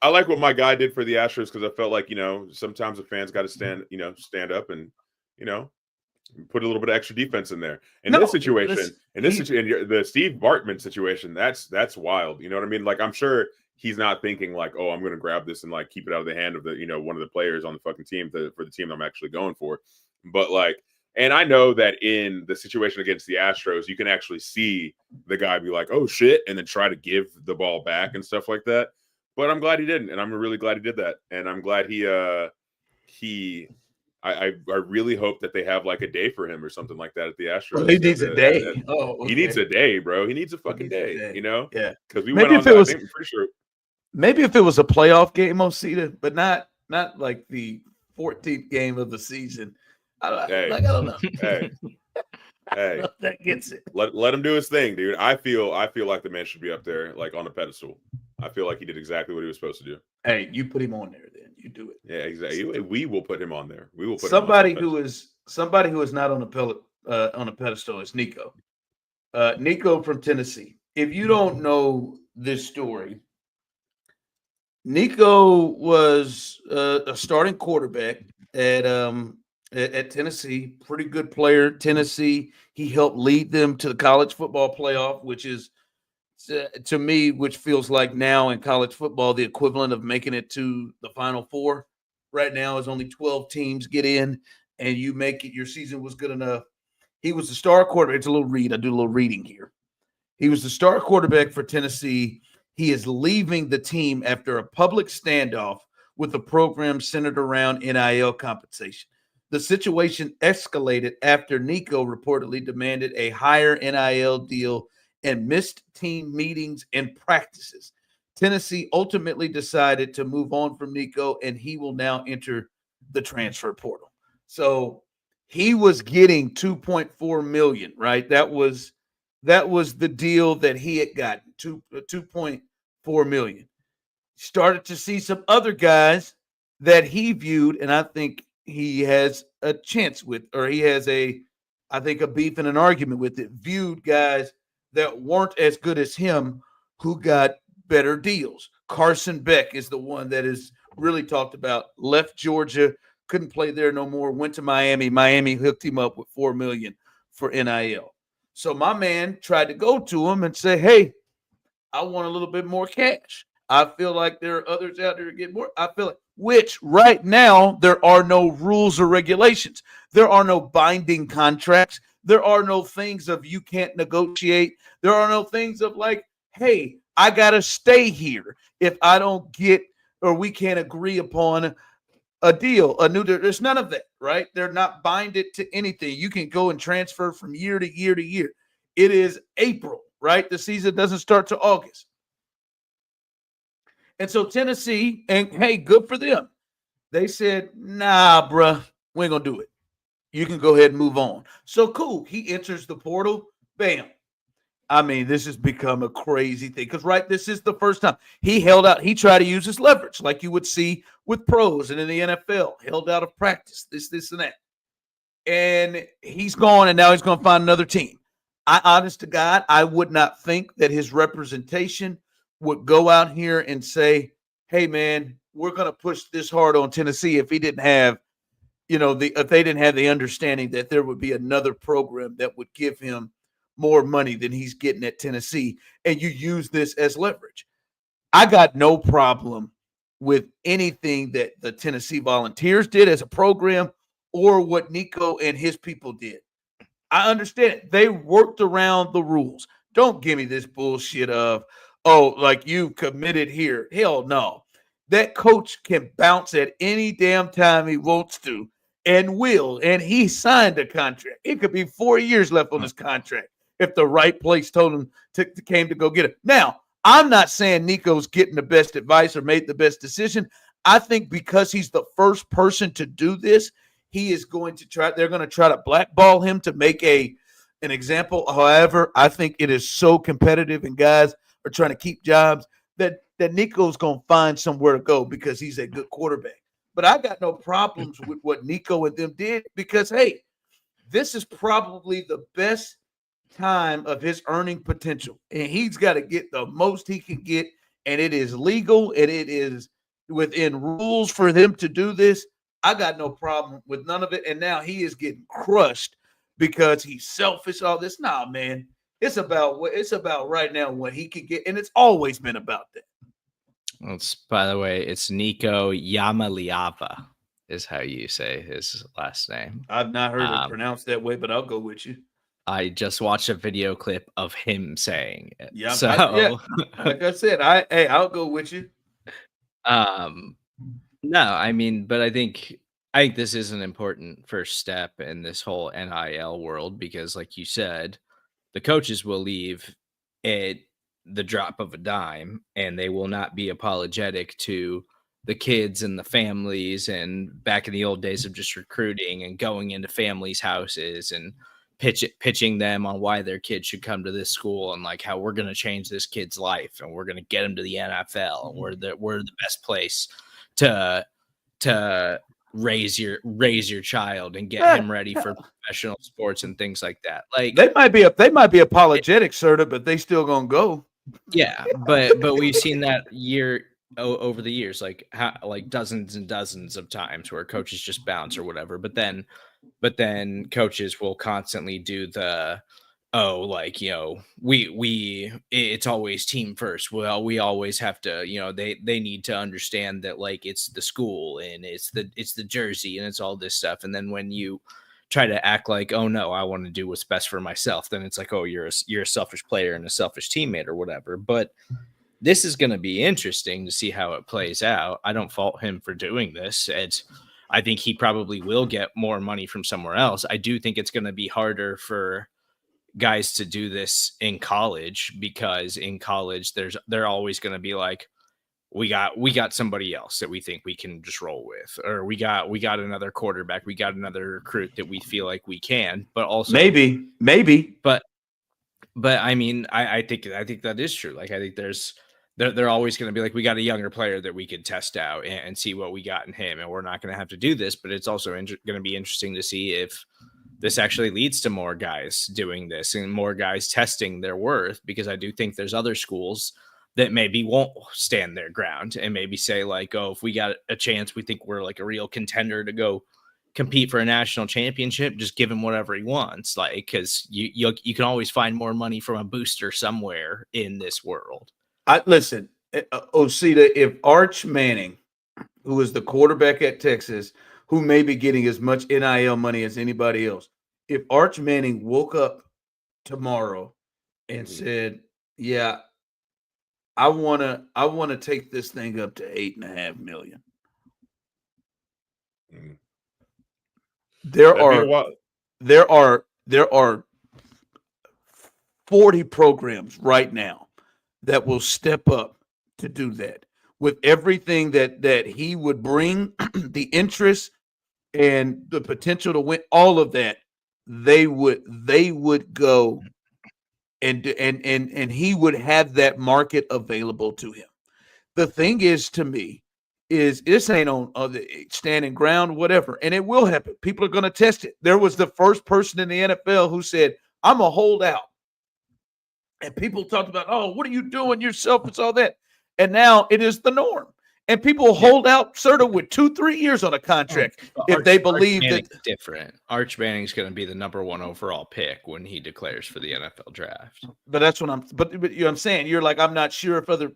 I like what my guy did for the Astros, because I felt like, sometimes the fans got to stand up and, put a little bit of extra defense in there. The Steve Bartman situation, that's wild. You know what I mean? Like, I'm sure he's not thinking like, oh, I'm going to grab this and, like, keep it out of the hand of the, one of the players on the fucking team for the team I'm actually going for. But, like, and I know that in the situation against the Astros, you can actually see the guy be like, oh shit, and then try to give the ball back and stuff like that. But I'm glad he didn't, and I'm really glad he did that. And I'm glad he I really hope that they have like a day for him or something like that at the Astros. Well, he needs a day. He needs a day, bro. He needs a fucking day. Yeah, because we maybe went on. I think I'm pretty sure. Maybe if it was a playoff game, Osita, but not like the 14th game of the season. I don't know. Hey, that gets it. Let him do his thing, dude. I feel like the man should be up there, like on a pedestal. I feel like he did exactly what he was supposed to do. Hey, you put him on there, then you do it. Yeah, exactly. We will put him on there. We will put somebody who is not on a pedestal is Nico. Nico from Tennessee. If you don't know this story, Nico was a starting quarterback at Tennessee, pretty good player. Tennessee, he helped lead them to the college football playoff, which is to me, which feels like now in college football, the equivalent of making it to the Final Four. Right now is only 12 teams get in, and you make it. Your season was good enough. He was the star quarterback. It's a little read. I do a little reading here. He was the star quarterback for Tennessee. He is leaving the team after a public standoff with a program centered around NIL compensation. The situation escalated after Nico reportedly demanded a higher NIL deal and missed team meetings and practices. Tennessee ultimately decided to move on from Nico, and he will now enter the transfer portal. So he was getting $2.4 million, right? That was the deal that he had gotten, $2.4 million. Started to see some other guys that he viewed, and I think he has a chance with, or he has a beef and an argument with it, viewed guys that weren't as good as him who got better deals. Carson Beck is the one that is really talked about. Left Georgia, couldn't play there no more, went to Miami. Miami hooked him up with $4 million for NIL. So my man tried to go to him and say, hey, I want a little bit more cash. I feel like there are others out there to get more. I feel like, which right now there are no rules or regulations. There are no binding contracts. There are no things of you can't negotiate. There are no things of like, hey, I got to stay here if I don't get or we can't agree upon a deal, there's none of that, right? They're not binded to anything. You can go and transfer from year to year to year. It is April, right? The season doesn't start till August. And so Tennessee, and hey, good for them. They said, nah, bruh, we ain't going to do it. You can go ahead and move on. So cool. He enters the portal. Bam. I mean, this has become a crazy thing because, right, this is the first time he held out. He tried to use his leverage like you would see with pros and in the NFL, held out of practice, this, and that. And he's gone, and now he's going to find another team. Honest to God, I would not think that his representation would go out here and say, hey, man, we're going to push this hard on Tennessee if he didn't have, if they didn't have the understanding that there would be another program that would give him more money than he's getting at Tennessee, and you use this as leverage. I got no problem with anything that the Tennessee Volunteers did as a program or what Nico and his people did. I understand it. They worked around the rules. Don't give me this bullshit of, like you committed here. Hell no. That coach can bounce at any damn time he wants to and will, and he signed a contract. It could be 4 years left on his contract if the right place told him came to go get it. Now, I'm not saying Nico's getting the best advice or made the best decision. I think because he's the first person to do this, they're going to try to blackball him to make an example. However, I think it is so competitive and guys are trying to keep jobs that Nico's going to find somewhere to go because he's a good quarterback. But I got no problems with what Nico and them did because, hey, this is probably the best time of his earning potential, and he's got to get the most he can get, and it is legal and it is within rules for them to do this. I got no problem with none of it, and now he is getting crushed because he's selfish. All this, nah, man. It's about right now what he can get, and it's always been about that. By the way, it's Nico Iamaleava is how you say his last name. I've not heard it pronounced that way, but I'll go with you. I just watched a video clip of him saying it. Yeah, so like I said, I'll go with you. No, I mean, but I think I think this is an important first step in this whole NIL world because, like you said, the coaches will leave at the drop of a dime and they will not be apologetic to the kids and the families. And back in the old days of just recruiting and going into families' houses and pitching them on why their kid should come to this school and like how we're going to change this kid's life and we're going to get him to the NFL and we're the best place to raise your child and get him ready for professional sports and things like that. Like they might be apologetic, Serda, but they still gonna go. Yeah, but we've seen that over the years, like dozens and dozens of times where coaches just bounce or whatever. But then coaches will constantly do the it's always team first. Well, we always have to, they need to understand that like it's the school and it's the jersey and it's all this stuff. And then when you try to act like, oh no, I want to do what's best for myself, then it's like, oh, you're a selfish player and a selfish teammate or whatever. But this is going to be interesting to see how it plays out. I don't fault him for doing this. I think he probably will get more money from somewhere else. I do think it's going to be harder for guys to do this in college because in college they're always going to be like, we got somebody else that we think we can just roll with, or we got another quarterback, we got another recruit that we feel like we can, but also maybe, but I mean, I think that is true. Like I think they're always going to be like, we got a younger player that we could test out and see what we got in him, and we're not going to have to do this. But it's also going to be interesting to see if this actually leads to more guys doing this and more guys testing their worth, because I do think there's other schools that maybe won't stand their ground and maybe say like, oh, if we got a chance, we think we're like a real contender to go compete for a national championship, just give him whatever he wants. Like, because you can always find more money from a booster somewhere in this world. Listen, Osita, if Arch Manning, who is the quarterback at Texas, who may be getting as much NIL money as anybody else, if Arch Manning woke up tomorrow and said, yeah, I want to take this thing up to $8.5 million. There are 40 programs right now that will step up to do that with everything that he would bring, the interest and the potential to win, all of that. They would go and he would have that market available to him. The thing is, to me, is this ain't on the standing ground, whatever, and it will happen. People are going to test it. There was the first person in the NFL who said, I'm a holdout. And people talked about, oh, what are you doing yourself? It's all that. And now it is the norm. And people hold out Serda with 2-3 years on a contract if they believe that different. Arch Manning's going to be the number 1 overall pick when he declares for the NFL draft. But that's what but you know what I'm saying. You're like, I'm not sure if other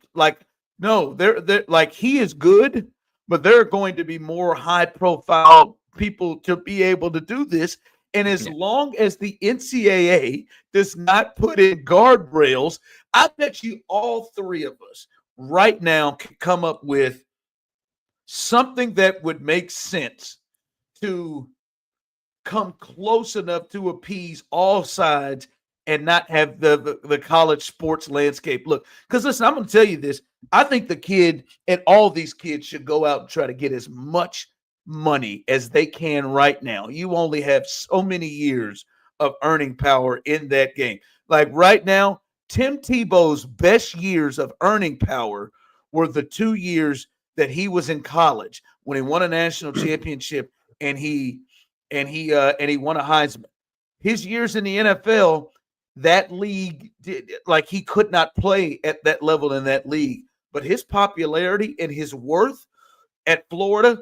no, they're like, he is good, but there are going to be more high profile people to be able to do this. And as long as the NCAA does not put in guardrails, I bet you all three of us right now can come up with something that would make sense to come close enough to appease all sides and not have the college sports landscape look. Because listen, I'm going to tell you this. I think the kid and all these kids should go out and try to get as much money as they can right now. You only have so many years of earning power in that game. Like right now, Tim Tebow's best years of earning power were the 2 years that he was in college when he won a national championship and he won a Heisman. His years in the NFL, that league like he could not play at that level in that league. But his popularity and his worth at Florida,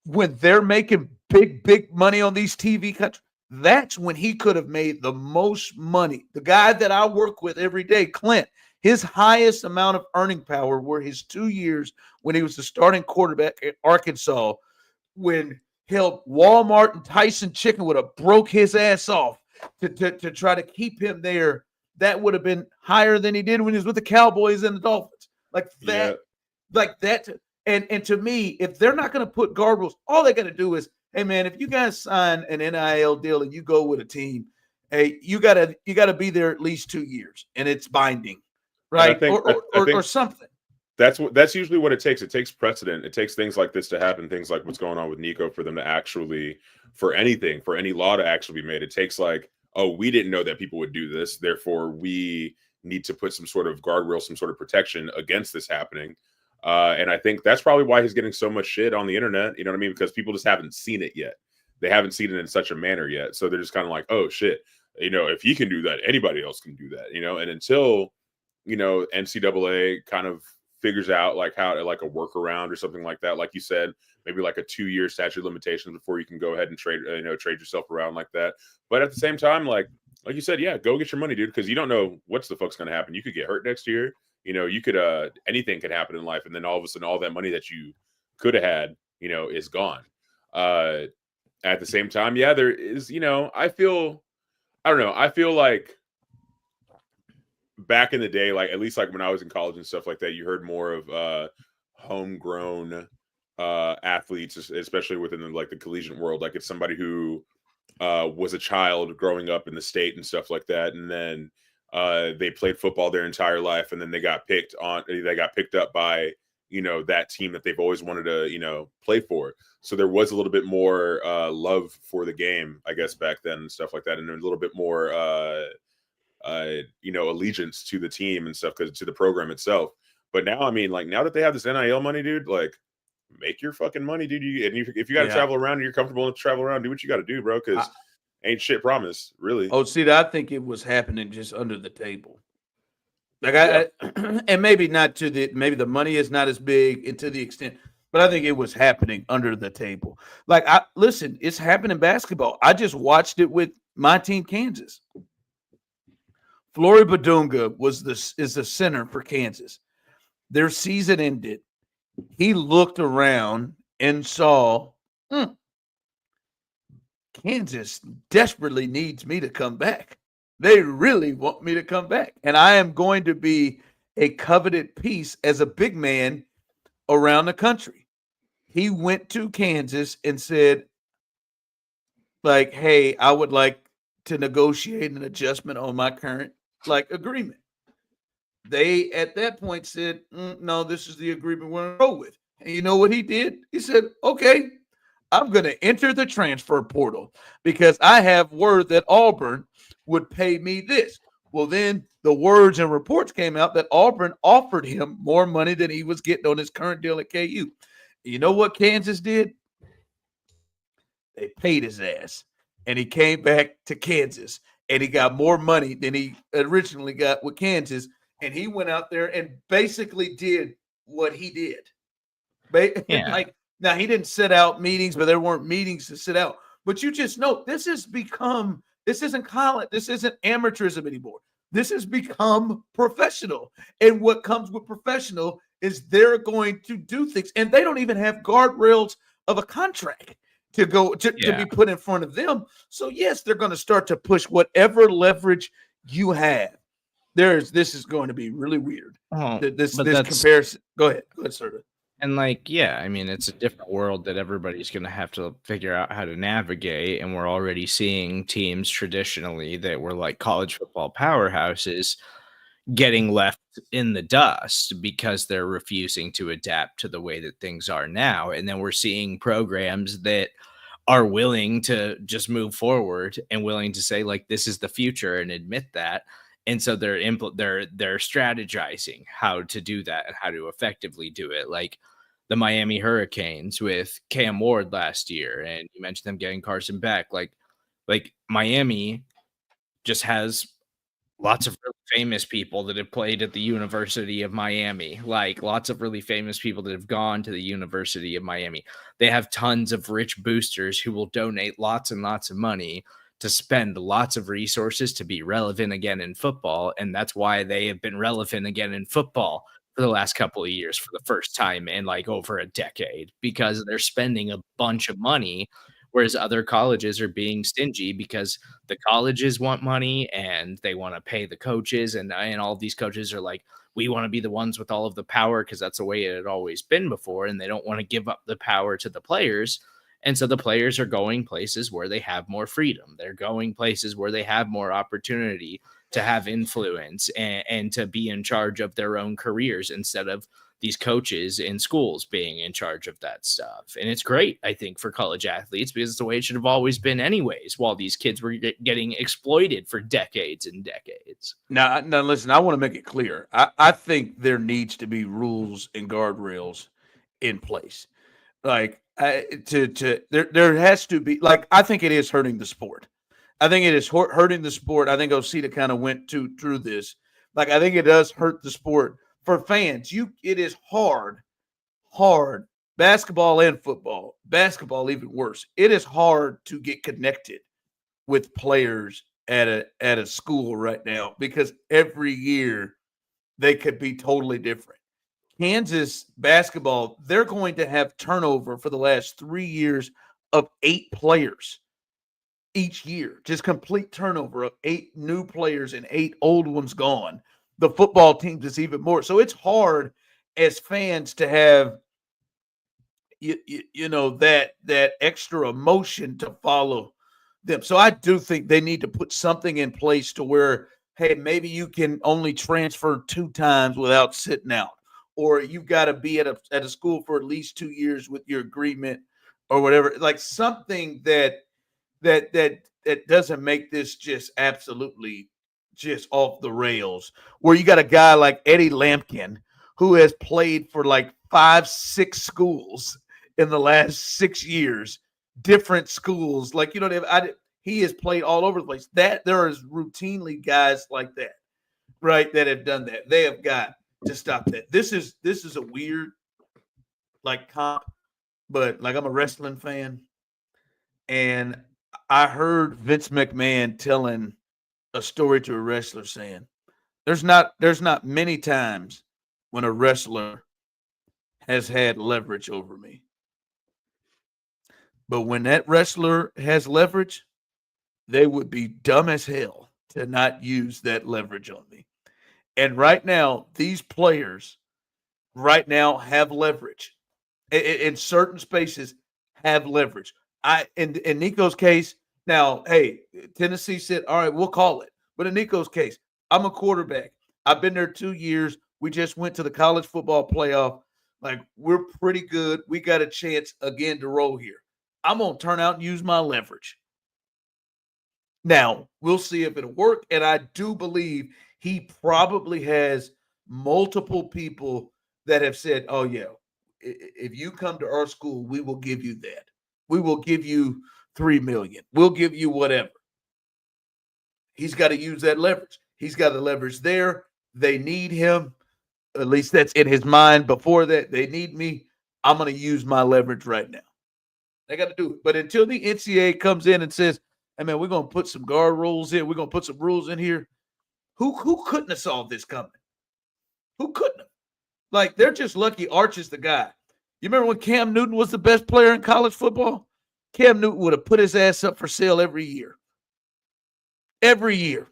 when they're making big money on these TV countries, that's when he could have made the most money. The guy that I work with every day, Clint, his highest amount of earning power were his 2 years when he was the starting quarterback at Arkansas, when hell, Walmart and Tyson Chicken would have broke his ass off to try to keep him there. That would have been higher than he did when he was with the Cowboys and the Dolphins. Like that, like that. And to me, if they're not going to put guardrails, all they got to do is hey man, if you guys sign an NIL deal and you go with a team, hey, you gotta be there at least 2 years, and it's binding, right? I think Or something. that's usually what it takes. It takes precedent. It takes things like this to happen. Things like what's going on with Nico for them to actually, for any law to actually be made. It takes like, oh, we didn't know that people would do this, therefore we need to put some sort of guardrail, some sort of protection against this happening. And I think that's probably why he's getting so much shit on the internet. You know what I mean? Because people just haven't seen it yet. They haven't seen it in such a manner yet. So they're just kind of like, oh shit, if he can do that, anybody else can do that. And until NCAA kind of figures out like how to like a workaround or something like that, like you said, maybe like a 2-year statute of limitations before you can go ahead and trade yourself around like that. But at the same time, like you said, yeah, go get your money, dude, because you don't know what's the fuck's going to happen. You could get hurt next year. You could anything could happen in life, and then all of a sudden all that money that you could have had is gone. At the same time, yeah, there is, I feel like back in the day, like at least like when I was in college and stuff like that, you heard more of homegrown athletes, especially within the collegiate world. Like it's somebody who was a child growing up in the state and stuff like that, and then they played football their entire life, and then they got picked up by that team that they've always wanted to play for. So there was a little bit more love for the game, I guess, back then and stuff like that, and a little bit more allegiance to the team and stuff, because to the program itself. But now, I mean, like now that they have this NIL money, dude, like make your fucking money, dude. If you got to travel around and you're comfortable enough to travel around, do what you got to do, bro. Because ain't shit promised, really. Oh, see, I think it was happening just under the table. Like and maybe not maybe the money is not as big and to the extent, but I think it was happening under the table. Like listen, it's happening in basketball. I just watched it with my team, Kansas. Flory Badunga is the center for Kansas. Their season ended. He looked around and saw Kansas desperately needs me to come back. They really want me to come back. And I am going to be a coveted piece as a big man around the country. He went to Kansas and said, like, hey, I would like to negotiate an adjustment on my current agreement. They at that point said, no, this is the agreement we're going to go with. And you know what he did? He said, okay, I'm going to enter the transfer portal because I have word that Auburn would pay me this. Well, then the words and reports came out that Auburn offered him more money than he was getting on his current deal at KU. You know what Kansas did? They paid his ass, and he came back to Kansas, and he got more money than he originally got with Kansas, and he went out there and basically did what he did. Now, he didn't sit out meetings, but there weren't meetings to sit out. But you just know this isn't college. This isn't amateurism anymore. This has become professional. And what comes with professional is they're going to do things. And they don't even have guardrails of a contract to be put in front of them. So, yes, they're going to start to push whatever leverage you have. This is going to be really weird. This comparison. Go ahead, Serda. And I mean, it's a different world that everybody's going to have to figure out how to navigate. And we're already seeing teams traditionally that were like college football powerhouses getting left in the dust because they're refusing to adapt to the way that things are now. And then we're seeing programs that are willing to just move forward and willing to say, like, this is the future and admit that. And so they're strategizing how to do that and how to effectively do it. Like the Miami Hurricanes with Cam Ward last year. And you mentioned them getting Carson Beck. Like Miami just has lots of really famous people that have played at the University of Miami, like lots of really famous people that have gone to the University of Miami. They have tons of rich boosters who will donate lots and lots of money to spend lots of resources to be relevant again in football. And that's why they have been relevant again in football for the last couple of years for the first time in over a decade, because they're spending a bunch of money, whereas other colleges are being stingy because the colleges want money and they want to pay the coaches. And all of these coaches are like, we want to be the ones with all of the power because that's the way it had always been before. And they don't want to give up the power to the players. And so the players are going places where they have more freedom. They're going places where they have more opportunity to have influence and to be in charge of their own careers instead of these coaches in schools being in charge of that stuff. And it's great, I think, for college athletes because it's the way it should have always been anyways, while these kids were getting exploited for decades and decades. Now listen, I want to make it clear. I think there needs to be rules and guardrails in place. Like there has to be, like, I think it is hurting the sport. I think it is hurting the sport. I think Osita kind of went through this. Like, I think it does hurt the sport for fans. It is hard, basketball and football, basketball even worse. It is hard to get connected with players at a school right now because every year they could be totally different. Kansas basketball, they're going to have turnover for the last 3 years of 8 players each year. Just complete turnover of 8 new players and 8 old ones gone. The football teams is even more. So it's hard as fans to have that extra emotion to follow them. So I do think they need to put something in place to where, hey, maybe you can only transfer 2 times without sitting out. Or you've got to be at a school for at least 2 years with your agreement or whatever. Like something that doesn't make this just absolutely just off the rails, where you got a guy like Eddie Lampkin who has played for like 5-6 schools in the last 6 years, different schools. Like, he has played all over the place. That there is routinely guys like that, right, that have done that. They have got to stop that. This is a weird like comp, but like I'm a wrestling fan, and I heard Vince McMahon telling a story to a wrestler saying, there's not many times when a wrestler has had leverage over me. But when that wrestler has leverage, they would be dumb as hell to not use that leverage on me. And right now, these players right now have leverage. In certain spaces, have leverage. In Nico's case, now, hey, Tennessee said, all right, we'll call it. But in Nico's case, I'm a quarterback. I've been there 2 years. We just went to the college football playoff. Like, we're pretty good. We got a chance again to roll here. I'm going to turn out and use my leverage. Now, we'll see if it'll work. And I do believe he probably has multiple people that have said, oh, yeah, if you come to our school, we will give you that. We will give you $3 million. We'll give you whatever. He's got to use that leverage. He's got the leverage there. They need him. At least that's in his mind. Before that, they need me. I'm going to use my leverage right now. They got to do it. But until the NCAA comes in and says, hey, man, we're going to put some guard rules in. We're going to put some rules in here. Who couldn't have saw this coming? Who couldn't have? Like, they're just lucky Arch is the guy. You remember when Cam Newton was the best player in college football? Cam Newton would have put his ass up for sale every year. Every year.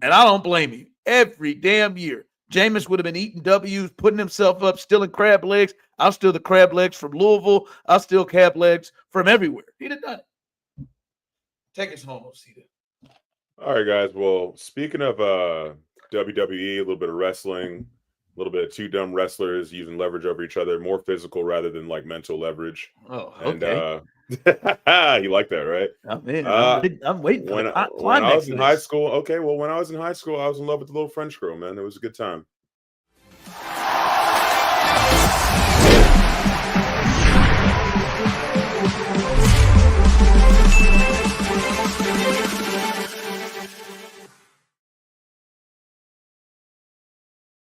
And I don't blame him. Every damn year. Jameis would have been eating W's, putting himself up, stealing crab legs. I'll steal the crab legs from Louisville. I'll steal crab legs from everywhere. He'd have done it. Take us home, Osita. All right, guys. Well, speaking of WWE, a little bit of wrestling, a little bit of 2 dumb wrestlers using leverage over each other, more physical rather than like mental leverage. Oh, okay. And you like that, right? I'm waiting for when I was in high school. Okay, well, when I was in high school, I was in love with the little French girl, man. It was a good time.